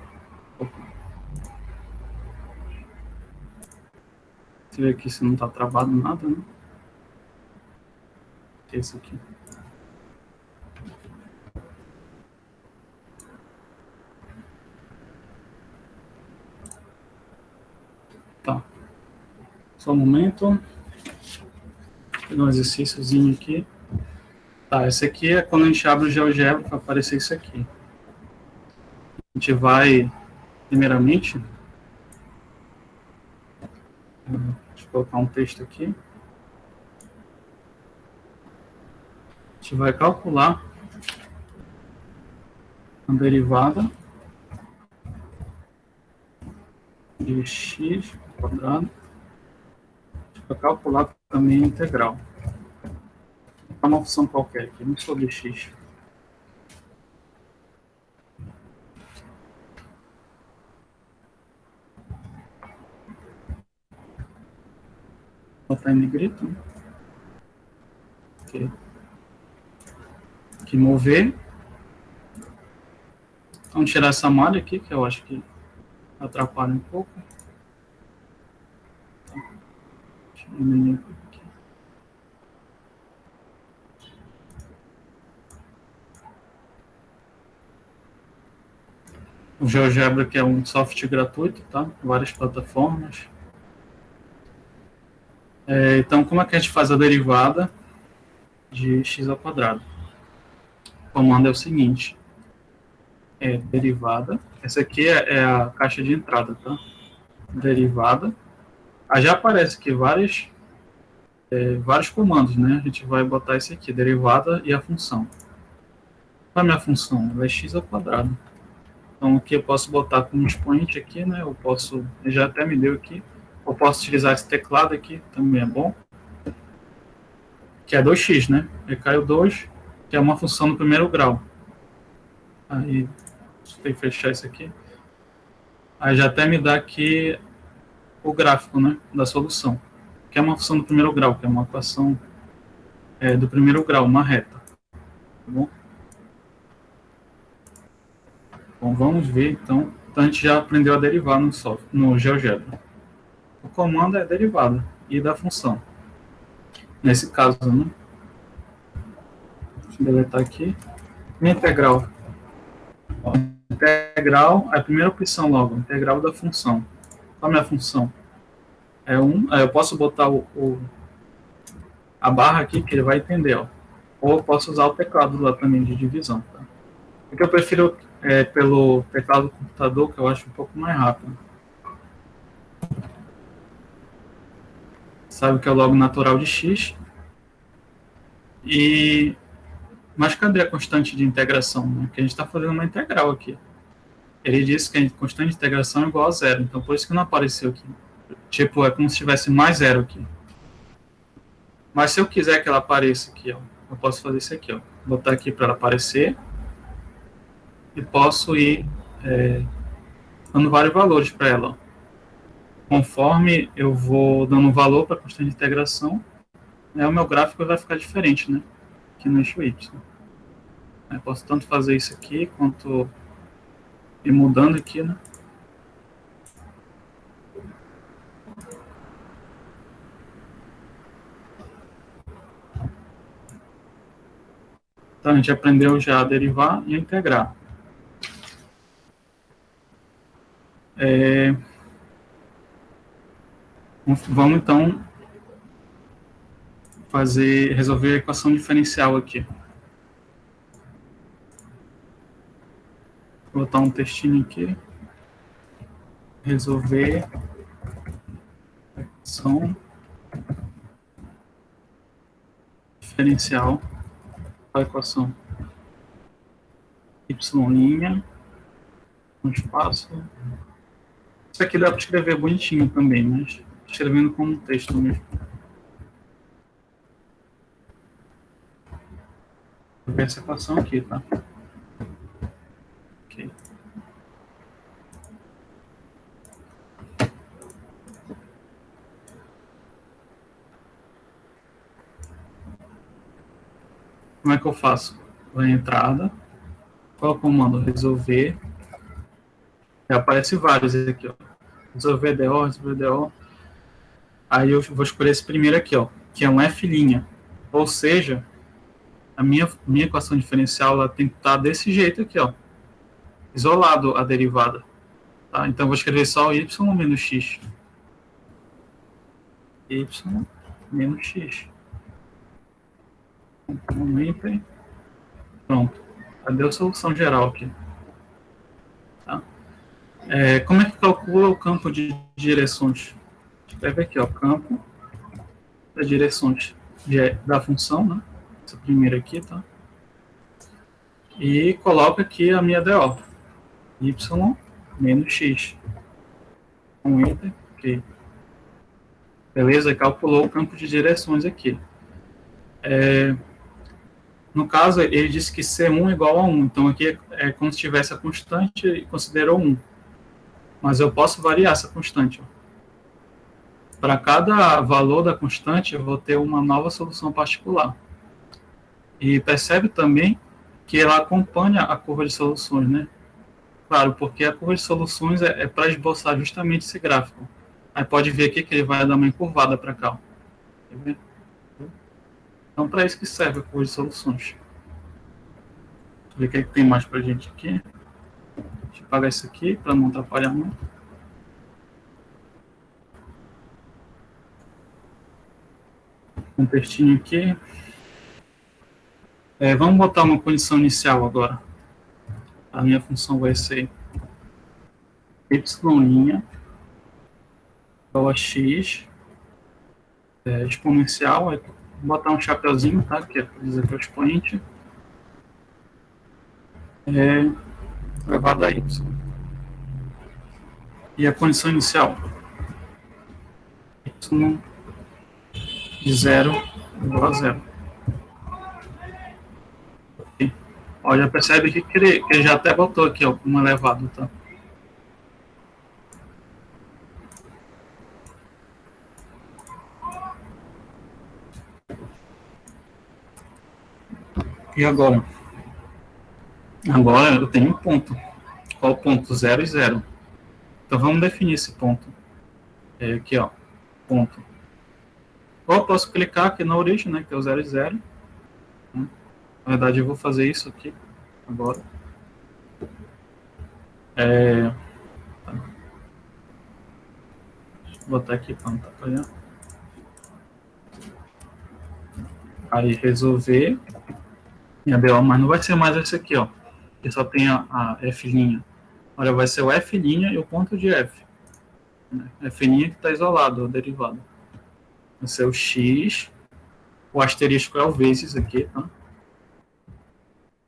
Você vê aqui se não está travado nada, né? Esse aqui. Tá. Só um momento. Vou pegar um exercíciozinho aqui. Tá, esse aqui é quando a gente abre o GeoGebra para aparecer isso aqui. A gente vai, primeiramente, deixa eu colocar um texto aqui. A gente vai calcular a derivada de x quadrado. A gente vai calcular também a integral. É uma função qualquer aqui, 1 sobre x. Vou botar em negrito. Aqui mover. Vamos tirar essa malha aqui, que eu acho que atrapalha um pouco. Deixa eu diminuir aqui. O GeoGebra, que é um software gratuito, tá? Várias plataformas. Então, como é que a gente faz a derivada de x ao quadrado? O comando é o seguinte, derivada, essa aqui é a caixa de entrada, tá? Derivada. Aí já aparece aqui vários comandos, né? A gente vai botar esse aqui, derivada e a função. Qual é a minha função? Ela é x ao quadrado. Então aqui eu posso botar como expoente aqui, né? Ele já até me deu aqui. Eu posso utilizar esse teclado aqui, também é bom. Que é 2x, né? Aí caiu 2, que é uma função no primeiro grau. Aí, tem que fechar isso aqui. Aí já até me dá aqui o gráfico, né? Da solução. Que é uma função do primeiro grau, que é uma equação do primeiro grau, uma reta. Tá bom? Bom, vamos ver então. Então a gente já aprendeu a derivar no GeoGebra. O comando é derivada e da função. Nesse caso, né? Deixa eu deletar aqui. Integral. Ó, integral, a primeira opção logo, integral da função. Qual é a minha função? É 1. Aí eu posso botar a barra aqui que ele vai entender, ó. Ou eu posso usar o teclado lá também de divisão. Tá? Porque eu prefiro pelo teclado do computador, que eu acho um pouco mais rápido. Sabe que é o log natural de x. Mas cadê a constante de integração? Né? Que a gente está fazendo uma integral aqui. Ele disse que a constante de integração é igual a zero. Então, por isso que não apareceu aqui. Tipo, é como se tivesse mais zero aqui. Mas se eu quiser que ela apareça aqui, ó, eu posso fazer isso aqui, ó. Botar aqui para ela aparecer. E posso ir dando vários valores para ela. Ó. Conforme eu vou dando valor para a constante de integração, o meu gráfico vai ficar diferente, né? Aqui no eixo Y. Eu posso tanto fazer isso aqui, quanto ir mudando aqui, né? Então, a gente aprendeu já a derivar e a integrar. Vamos, então, resolver a equação diferencial aqui. Vou botar um textinho aqui. Resolver a equação diferencial da equação y' um espaço. Isso aqui dá para escrever bonitinho também, mas escrevendo como um texto mesmo. Vou ver essa equação aqui, tá? Ok. Como é que eu faço? Vou em entrada. Qual é o comando? Resolver. Aparece vários aqui, ó. Resolver DO. Aí eu vou escolher esse primeiro aqui, ó, que é um F'. Ou seja, a minha equação diferencial ela tem que estar desse jeito aqui, ó. Isolado a derivada. Tá? Então eu vou escrever só y menos x. Y menos x. Pronto. Cadê a solução geral aqui? Tá? Como é que calcula o campo de direções? Escreve aqui, ó, campo das direções da função, né? Essa primeira aqui, tá? E coloco aqui a minha DO. Y menos x. Um enter, ok. Beleza? Calculou o campo de direções aqui. No caso, ele disse que C1 é igual a 1. Então, aqui é como se tivesse a constante e considerou 1. Mas eu posso variar essa constante. Para cada valor da constante, eu vou ter uma nova solução particular. E percebe também que ela acompanha a curva de soluções, né? Claro, porque a curva de soluções é para esboçar justamente esse gráfico. Aí pode ver aqui que ele vai dar uma encurvada para cá. Quer ver? Então, para isso que serve a curva de soluções. Deixa eu ver o que tem mais para a gente aqui. apagar isso aqui para não atrapalhar muito. Um textinho aqui. Vamos botar uma condição inicial agora. A minha função vai ser y' igual a x exponencial. Vou botar um chapeuzinho, tá? Que é para dizer que é o expoente. Elevado a y. E a condição inicial? Y de 0 igual a 0. Ó, já percebe que ele já até botou aqui, ó, como elevado, tá? E agora? Agora eu tenho um ponto. Qual o ponto? 0 e 0. Então vamos definir esse ponto. Aqui, ó, ponto. Ou eu posso clicar aqui na origem, né, que é o 0 e 0. Na verdade eu vou fazer isso aqui agora. Tá. Deixa eu botar aqui para não atrapalhar. Aí resolver. Mas não vai ser mais esse aqui, ó. Que só tem a F'. Olha, vai ser o F' e o ponto de F. F' que está isolado, o derivado. Vai ser o X. O asterisco é o vezes aqui, tá?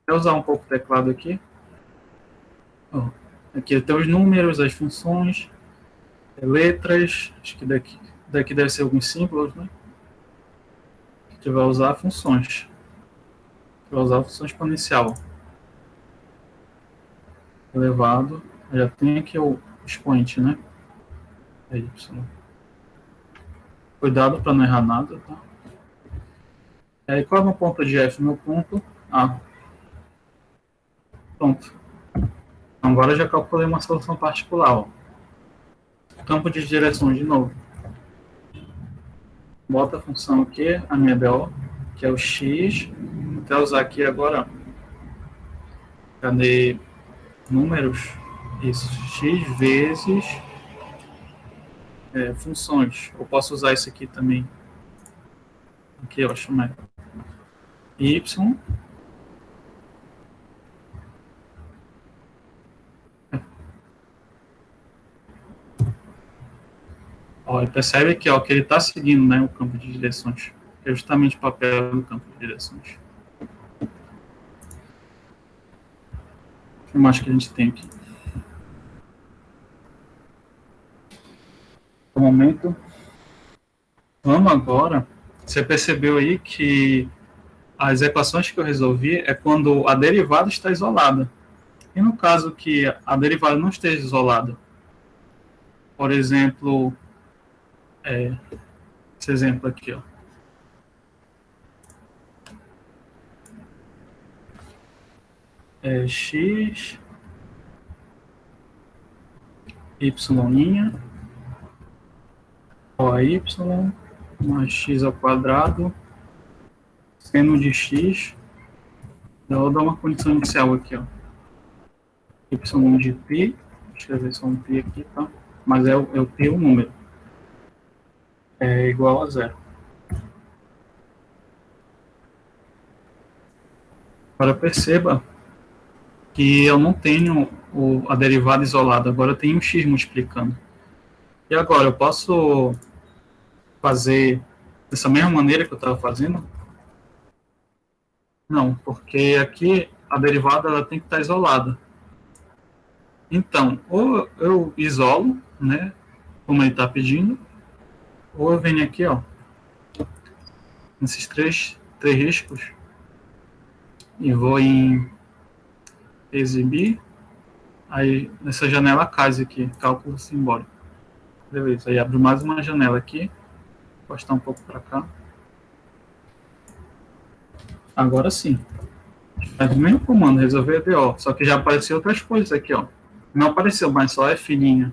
Vou usar um pouco o teclado aqui. Ó, aqui tem os números, as funções, letras. Acho que daqui deve ser alguns símbolos, né? A gente vai usar funções. Vai usar a função exponencial. Elevado. Já tem aqui o expoente, né? É y. Cuidado para não errar nada, tá? E qual é o meu ponto de F? Meu ponto A. Pronto. Agora eu já calculei uma solução particular. Ó. Campo de direções de novo. Bota a função aqui, a minha BO, que é o X. Vou até usar aqui agora. Cadê números? Isso. X vezes funções. Eu posso usar isso aqui também. Aqui, eu acho mais. Y. Ó, percebe aqui, ó, que ele está seguindo, né, o campo de direções. É justamente o papel do campo de direções. O que mais que a gente tem aqui? No momento. Vamos agora. Você percebeu aí que as equações que eu resolvi é quando a derivada está isolada. E no caso que a derivada não esteja isolada, por exemplo, esse exemplo aqui, ó. X, y', ó, y, mais x ao quadrado, seno de x, eu vou dar uma condição inicial aqui, ó. Y de π, vou escrever só um π aqui, tá? Mas é o π o número. É igual a 0. Agora perceba que eu não tenho a derivada isolada, agora eu tenho um x multiplicando. E agora, eu posso fazer dessa mesma maneira que eu estava fazendo? Não, porque aqui a derivada ela tem que estar isolada. Então, ou eu isolo, né, como ele está pedindo, ou eu venho aqui, ó, nesses três riscos, e vou em exibir, aí nessa janela CASE aqui, cálculo simbólico. Beleza, aí abro mais uma janela aqui, vou postar um pouco para cá. Agora sim. Faz o mesmo comando, resolver DO, só que já apareceu outras coisas aqui, ó. Não apareceu mais só F'.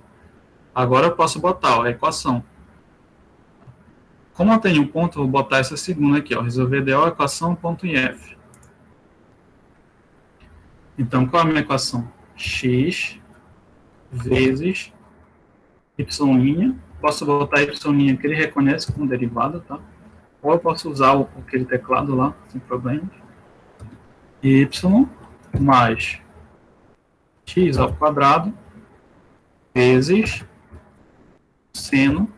Agora eu posso botar, ó, a equação. Como eu tenho um ponto, eu vou botar essa segunda aqui, ó, resolver DO, equação, ponto em F. Então, qual é a minha equação? X vezes y'. Posso botar y' que ele reconhece como derivada, tá? Ou eu posso usar aquele teclado lá, sem problemas. Y mais x ao quadrado vezes seno,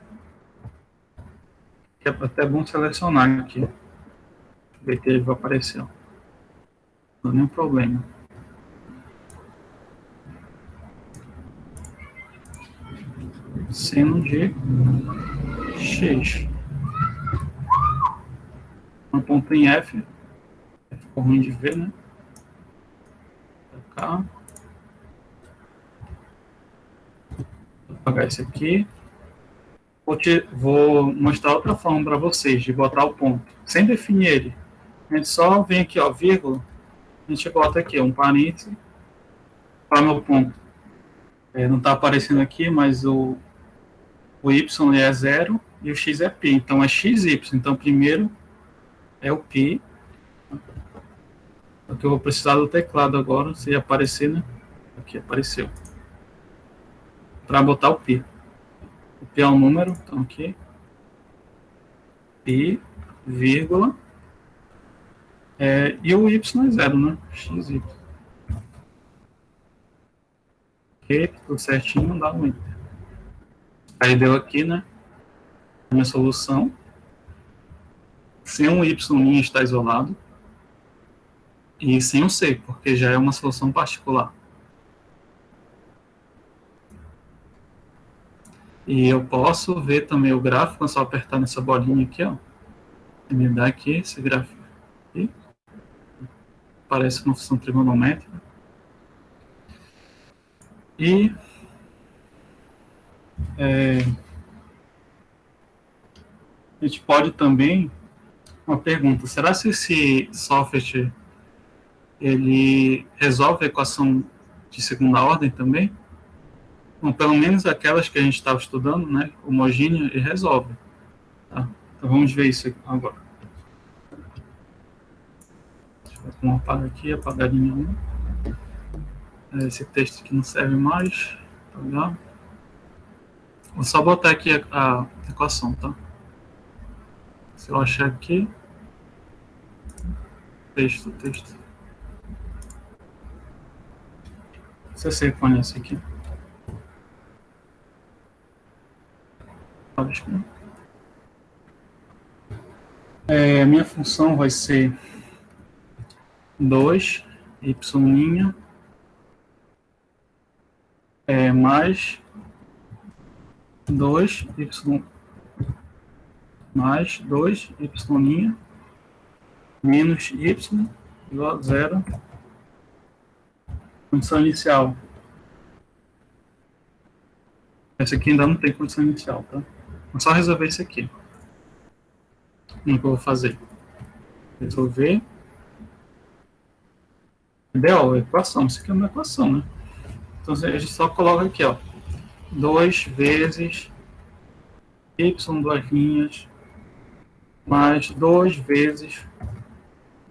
que é até bom selecionar aqui. Ver que ele vai aparecer. Não é nenhum problema. Seno de x. Um ponto em F. Ficou ruim de ver, né? Cá. Vou apagar esse aqui. Vou mostrar outra forma para vocês de botar o ponto. Sem definir ele. A gente só vem aqui, ó, vírgula. A gente bota aqui um parêntese para meu ponto. Não está aparecendo aqui, mas o y é 0 e o x é π. Então é xy. Então primeiro é o π. Porque eu vou precisar do teclado agora, se aparecer, né? Aqui apareceu. Para botar o π. O π é um número, então aqui. π, vírgula. E o y é 0, né? xy. Ok, tudo certinho, dá um enter. Aí deu aqui, né? A minha solução. Sem um y' está isolado. E sem o c, porque já é uma solução particular. E eu posso ver também o gráfico, é só apertar nessa bolinha aqui, ó. E me dá aqui esse gráfico aqui. Parece uma função trigonométrica. E a gente pode também, uma pergunta, será que esse software ele resolve a equação de segunda ordem também? Bom, pelo menos aquelas que a gente estava estudando, né, homogênea, ele resolve. Tá? Então vamos ver isso agora. Deixa eu uma apaga aqui, apagadinha 1. Esse texto aqui não serve mais. Tá? Vou só botar aqui a equação, tá? Se eu achar aqui. Texto. Você conhece aqui. A minha função vai ser 2 y' mais 2 y mais 2 y' menos y igual a 0. Condição inicial. Essa aqui ainda não tem condição inicial, tá? Vou só resolver isso aqui. Como que eu vou fazer? Resolver. Ideal, equação. Isso aqui é uma equação, né? Então a gente só coloca aqui, ó. 2 vezes y duas linhas mais 2 vezes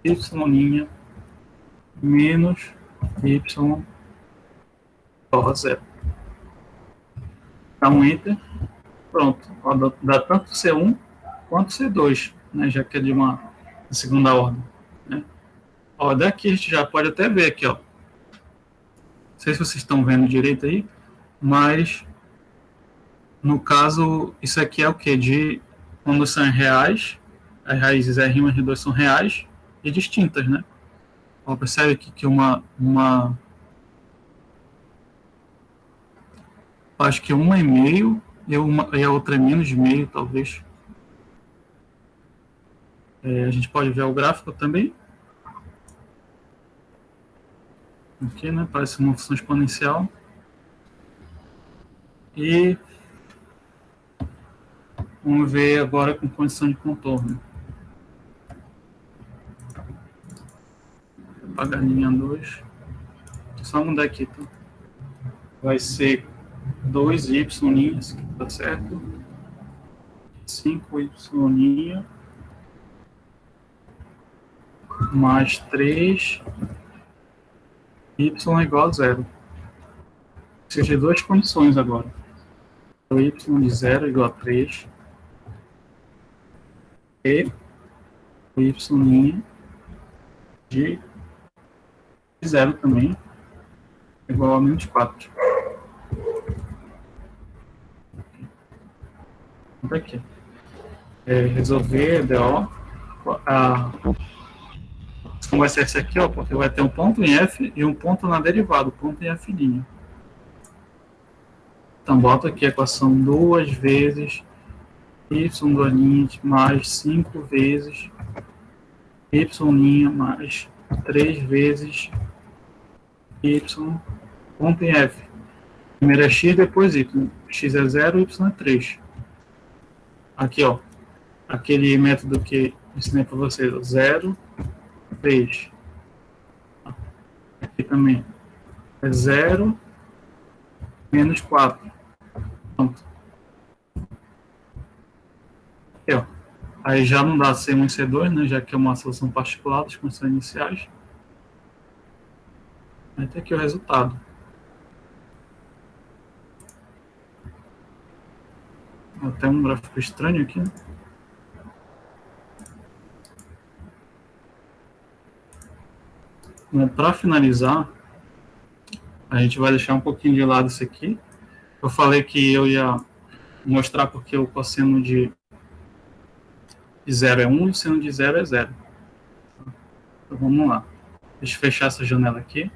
y' menos y igual a 0. Dá um enter. Pronto. Dá tanto C1 quanto C2, né? Já que é de uma segunda ordem. Né? Ó, daqui a gente já pode até ver aqui, ó. Não sei se vocês estão vendo direito aí, mas no caso, isso aqui é o que? De quando são reais, as raízes R1 e R2 são reais e distintas, né? Ó, percebe aqui que acho que uma é meio e a outra é menos de meio, talvez. A gente pode ver o gráfico também. Aqui, né? Parece uma função exponencial. E vamos ver agora com condição de contorno. Vou apagar a linha 2. Só mudar aqui, tá? Vai ser 2y', esse aqui tá certo. 5y' mais 3y igual a 0. Precisa de duas condições agora. O y de 0 igual a 3 e o y' de 0 também igual a menos 4. Então, aqui. Resolver DO. A função vai ser essa aqui, ó, porque vai ter um ponto em F e um ponto na derivada, ponto em F'. Então, bota aqui a equação 2 vezes y' mais 5 vezes y' mais 3 vezes y, ponto em F. Primeiro é x, depois y. X é 0, y é 3. Aqui, ó, aquele método que ensinei para vocês, 0, 3. Aqui também é 0, menos 4. Pronto. Aqui, ó. Aí já não dá C1 e C2, né, já que é uma solução particular das condições iniciais. Aí tem aqui o resultado. Até um gráfico estranho aqui, né? Bom, para finalizar, a gente vai deixar um pouquinho de lado isso aqui. Eu falei que eu ia mostrar porque o cosseno de 0 é 1 e o seno de 0 é 0. Então vamos lá. Deixa eu fechar essa janela aqui.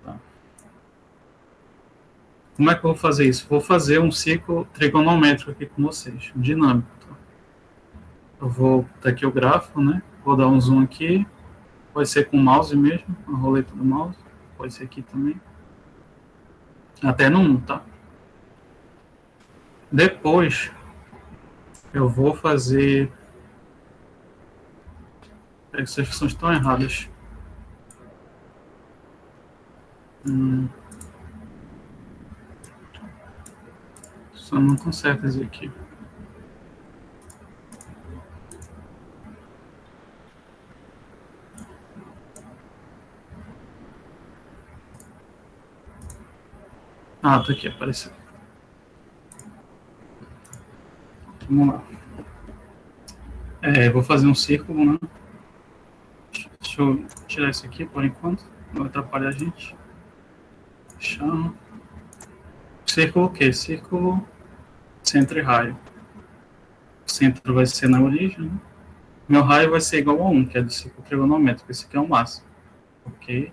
Tá. Como é que eu vou fazer isso? Vou fazer um ciclo trigonométrico aqui com vocês, dinâmico. Tá? Eu vou ter aqui o gráfico, né? Vou dar um zoom aqui. Pode ser com o mouse mesmo, a roleta do mouse. Pode ser aqui também. Até no 1, tá? Depois, eu vou fazer... Essas funções estão erradas. Só não estão certas aqui. Ah, tá aqui, apareceu. Vamos lá. Vou fazer um círculo, né? Deixa eu tirar isso aqui por enquanto, não vai atrapalhar a gente. Chama. Círculo o quê? Círculo centro e raio. O centro vai ser na origem, né? Meu raio vai ser igual a 1, que é do círculo trigonométrico. Esse aqui é o máximo. Ok.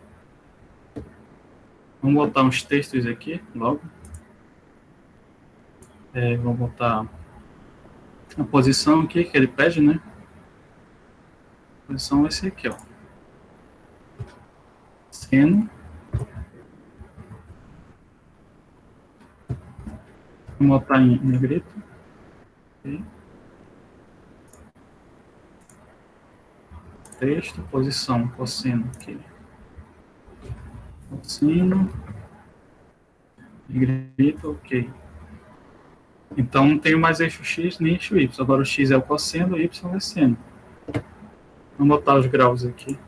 Vamos botar uns textos aqui, logo. Vamos botar a posição aqui, que ele pede, né? A posição vai ser aqui, ó. Seno. Vamos botar em negrito. Okay. Texto, posição, cosseno aqui. Cosseno. Negrito, ok. Então não tenho mais eixo X nem eixo Y. Agora o X é o cosseno, o Y é o seno. Vamos botar os graus aqui.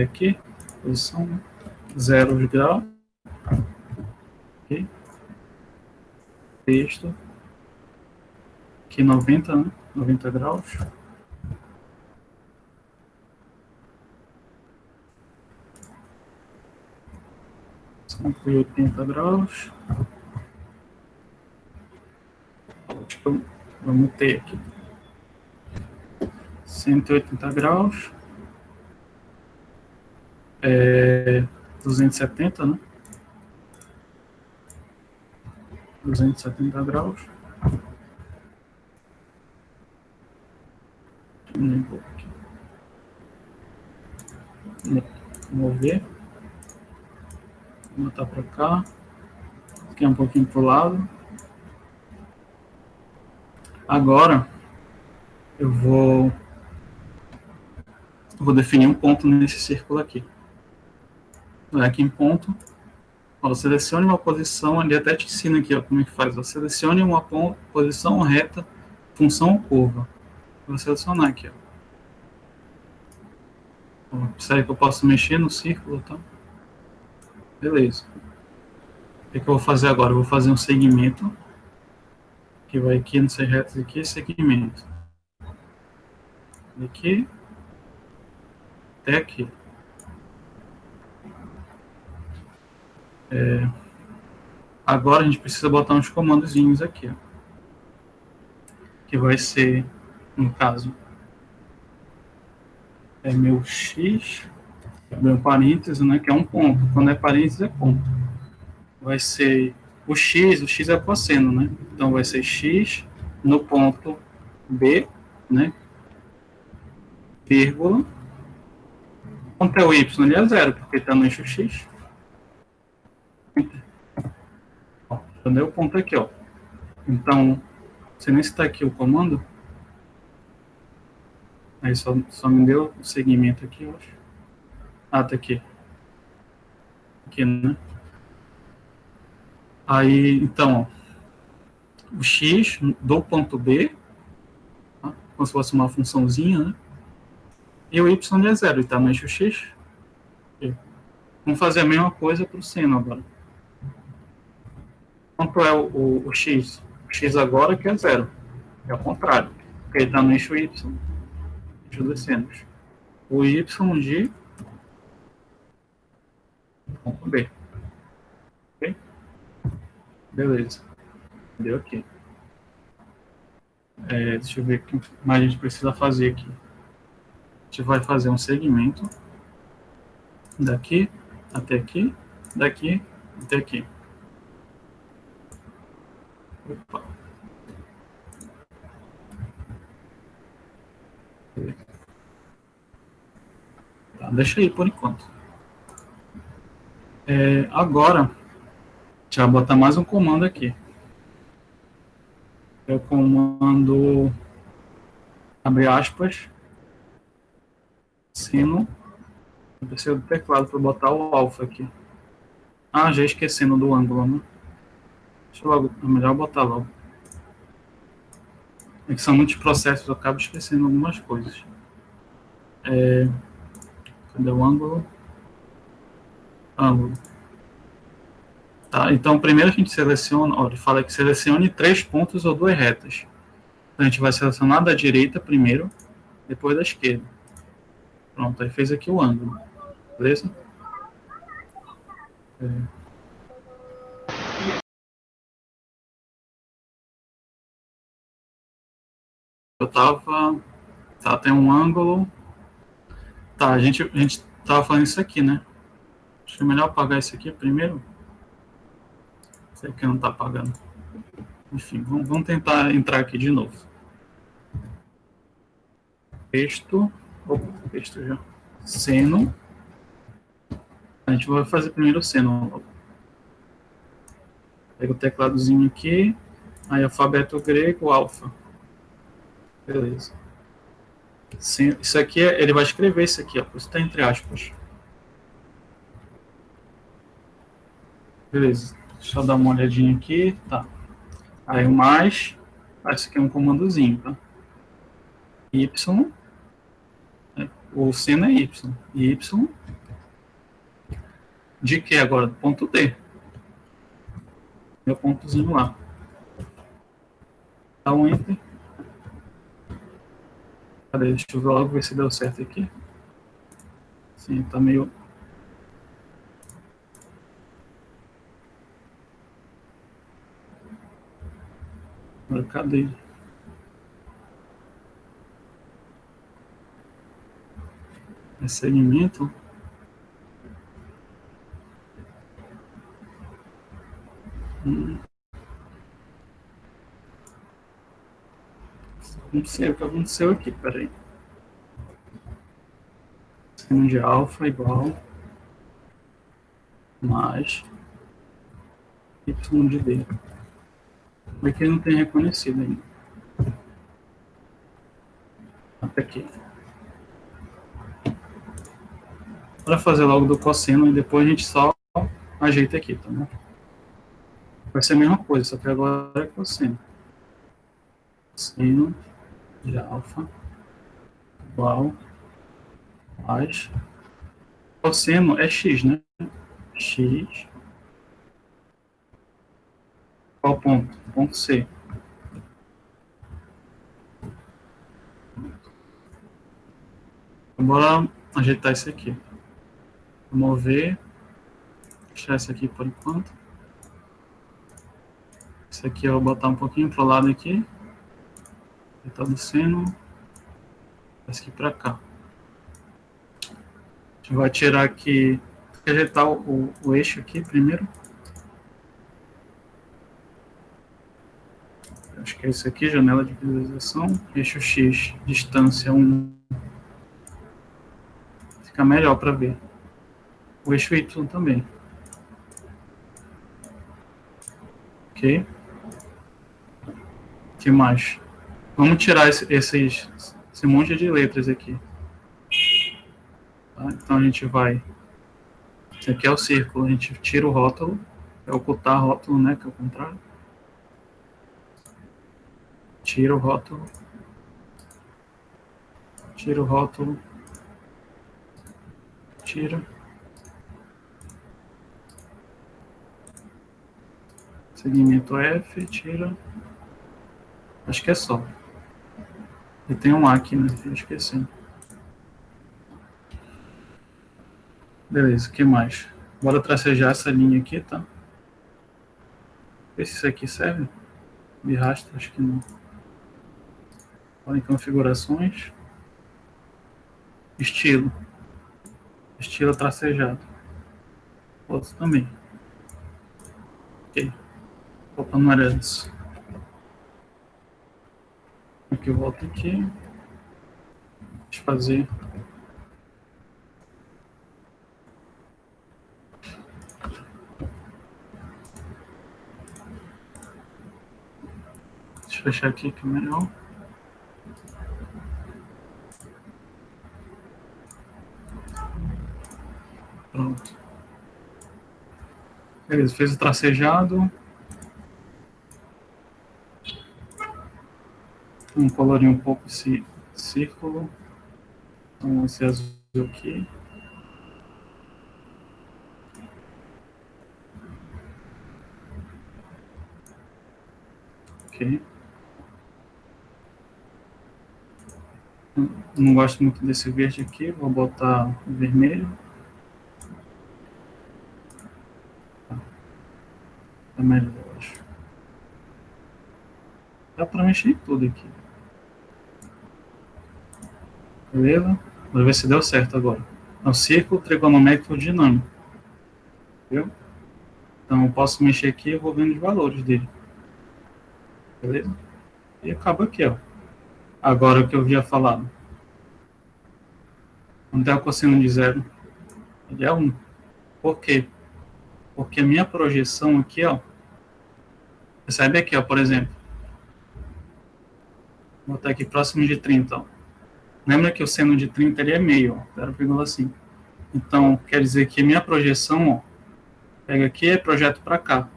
Aqui, posição 0 graus. Ok. Texto. Aqui 90, né? 90 graus. Aqui 80 graus. Vamos ter aqui 180 graus. 270, né? 270 graus. Vamos ver. Vou botar para cá. Aqui um pouquinho para o lado. Agora, eu vou definir um ponto nesse círculo aqui. Aqui em ponto, ó, selecione uma posição, ele até te ensina aqui, ó, como é que faz. Ó, selecione uma posição reta função ou curva. Vou selecionar aqui, ó. Será que eu posso mexer no círculo, tá? Beleza. O que eu vou fazer agora? Eu vou fazer um segmento que vai aqui no ser retos aqui, segmento. Daqui até aqui. Agora a gente precisa botar uns comandozinhos aqui, ó, que vai ser, no caso, é meu x, meu parênteses, né, que é um ponto. Quando é parênteses, é ponto. Vai ser o x é o cosseno, né? Então vai ser x no ponto B, né? Vírgula. Quanto é o y? Ele é zero, porque está no eixo x. Entendeu? O ponto aqui, ó. Então, você nem está aqui o comando. Aí só me deu o segmento aqui, eu acho. Ah, tá aqui. Aqui, né? Aí, então, ó, o x do ponto B, tá? Como se fosse uma funçãozinha, né? E o y é zero, ele está no eixo x. Vamos fazer a mesma coisa para o seno agora. Quanto é o x? O x agora que é zero. É o contrário. Porque ele está no eixo y. Eixo dos senos. O y de ponto B. Ok? Beleza. Deu aqui. Deixa eu ver o que mais a gente precisa fazer aqui. A gente vai fazer um segmento daqui até aqui, daqui até aqui. Opa. Tá, deixa aí por enquanto. Agora, a gente vai botar mais um comando aqui. É o comando, abre aspas, sino, eu preciso do teclado para botar o alfa aqui. Ah, já esquecendo do ângulo, né? Deixa eu logo, é melhor botar logo. É que são muitos processos, eu acabo esquecendo algumas coisas. Cadê o ângulo? Ângulo. Tá, então, primeiro a gente seleciona, ó, ele fala que selecione 3 pontos ou 2 retas. Então, a gente vai selecionar da direita primeiro, depois da esquerda. Pronto, aí fez aqui o ângulo. Beleza? Eu tava... Tá, tem um ângulo. Tá, a gente tava falando isso aqui, né? Acho que é melhor apagar isso aqui primeiro. Isso aqui não tá apagando. Enfim, vamos tentar entrar aqui de novo. Texto. Opa, texto já. Seno. A gente vai fazer primeiro o seno. Pega o tecladozinho aqui. Aí, alfabeto grego, alfa. Beleza. Isso aqui, ele vai escrever isso aqui, ó. Por isso está entre aspas. Beleza. Deixa eu dar uma olhadinha aqui. Tá. Aí o mais. Esse aqui é um comandozinho, tá? Y. O seno é Y. Y. De que agora? Ponto D. Meu pontozinho lá. Dá um enter. Cadê? Deixa eu ver logo ver se deu certo aqui. Sim, tá meio... Agora, cadê? É segmento. Não sei o que aconteceu aqui, peraí. Seno de alfa igual mais y de d. Mas que ele não tem reconhecido ainda. Até aqui. Para fazer logo do cosseno e depois a gente só ajeita aqui, tá bom? Vai ser a mesma coisa, só que agora é cosseno. Sino de alfa igual mais. Cosseno é x, né? X. Qual ponto? Ponto C. Bora ajeitar isso aqui. Mover. Deixar isso aqui por enquanto. Isso aqui eu vou botar um pouquinho pro lado aqui. Tá do seno. Esse aqui para cá. A gente vai tirar aqui. Ajeitar o eixo aqui primeiro. Acho que é isso aqui, janela de visualização. Eixo X, distância 1. Fica melhor para ver. O eixo Y também. Ok? O que mais? Vamos tirar esse monte de letras aqui. Tá? Então a gente vai. Esse aqui é o círculo. A gente tira o rótulo. É ocultar rótulo, né? Que é o contrário. Tira o rótulo. Tira o rótulo. Tira. Segmento F, tira. Acho que é só. E tem um A aqui, né? Eu esqueci. Beleza, o que mais? Bora tracejar essa linha aqui, tá? Vê se isso aqui serve. De rastro, acho que não. Olha em configurações. Estilo. Estilo tracejado. Outro também. Ok. Opa, não era isso. Aqui eu volto aqui. Deixa eu fazer. Deixa eu fechar aqui que é melhor. Pronto. Beleza, fez o tracejado. Vamos colorir um pouco esse círculo. Então, esse azul aqui. Ok. Não gosto muito desse verde aqui. Vou botar vermelho. Tá melhor, eu acho. Dá para mexer em tudo aqui. Beleza? Vamos ver se deu certo agora. É um círculo trigonométrico dinâmico. Viu? Então eu posso mexer aqui e vou vendo os valores dele. Beleza? E acaba aqui, ó. Agora o que eu havia falado. Quando tem o cosseno de zero, ele é 1. Por quê? Porque a minha projeção aqui, ó. Percebe aqui, ó, por exemplo. Vou botar aqui próximo de 30, ó. Lembra que o seno de 30 ele é meio, ó, 0,5. Então, quer dizer que a minha projeção, ó, pega aqui e projeto para cá.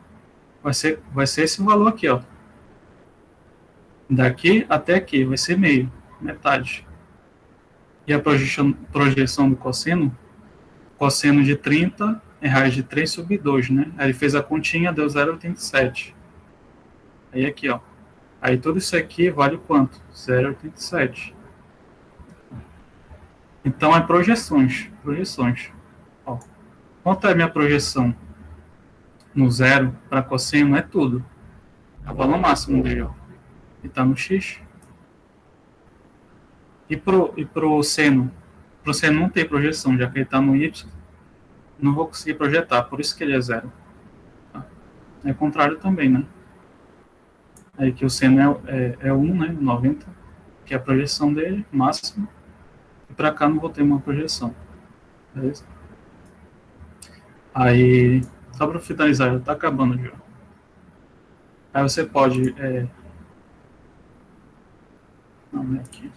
Vai ser esse valor aqui, ó. Daqui até aqui, vai ser meio, metade. E a projeção do cosseno de 30 é raiz de 3 sobre 2, né? Aí ele fez a continha, deu 0,87. Aí aqui, ó. Aí tudo isso aqui vale quanto? 0,87. Então é projeções. Projeções. Ó. Quanto é a minha projeção? No zero para cosseno é tudo. É o valor máximo dele, ó. E tá no X. E pro seno? Pro seno não tem projeção, já que ele tá no Y. Não vou conseguir projetar, por isso que ele é zero. Tá? É o contrário também, né? Aí que o seno é 1, né? 90, que é a projeção dele, máximo. E para cá não vou ter uma projeção. Beleza? Aí, só para finalizar, já está acabando já. Aí você pode. Não é aqui.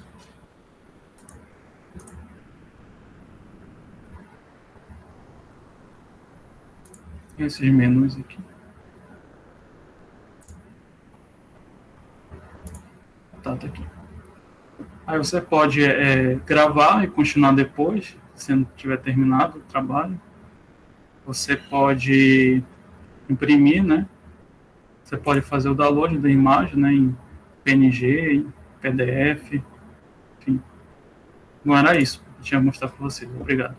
Tem esses menus aqui. Tá aqui. Aí você pode gravar e continuar depois, se não tiver terminado o trabalho. Você pode imprimir, né? Você pode fazer o download da imagem, né? Em PNG, em PDF, enfim. Não era isso que eu tinha que mostrar para vocês. Obrigado.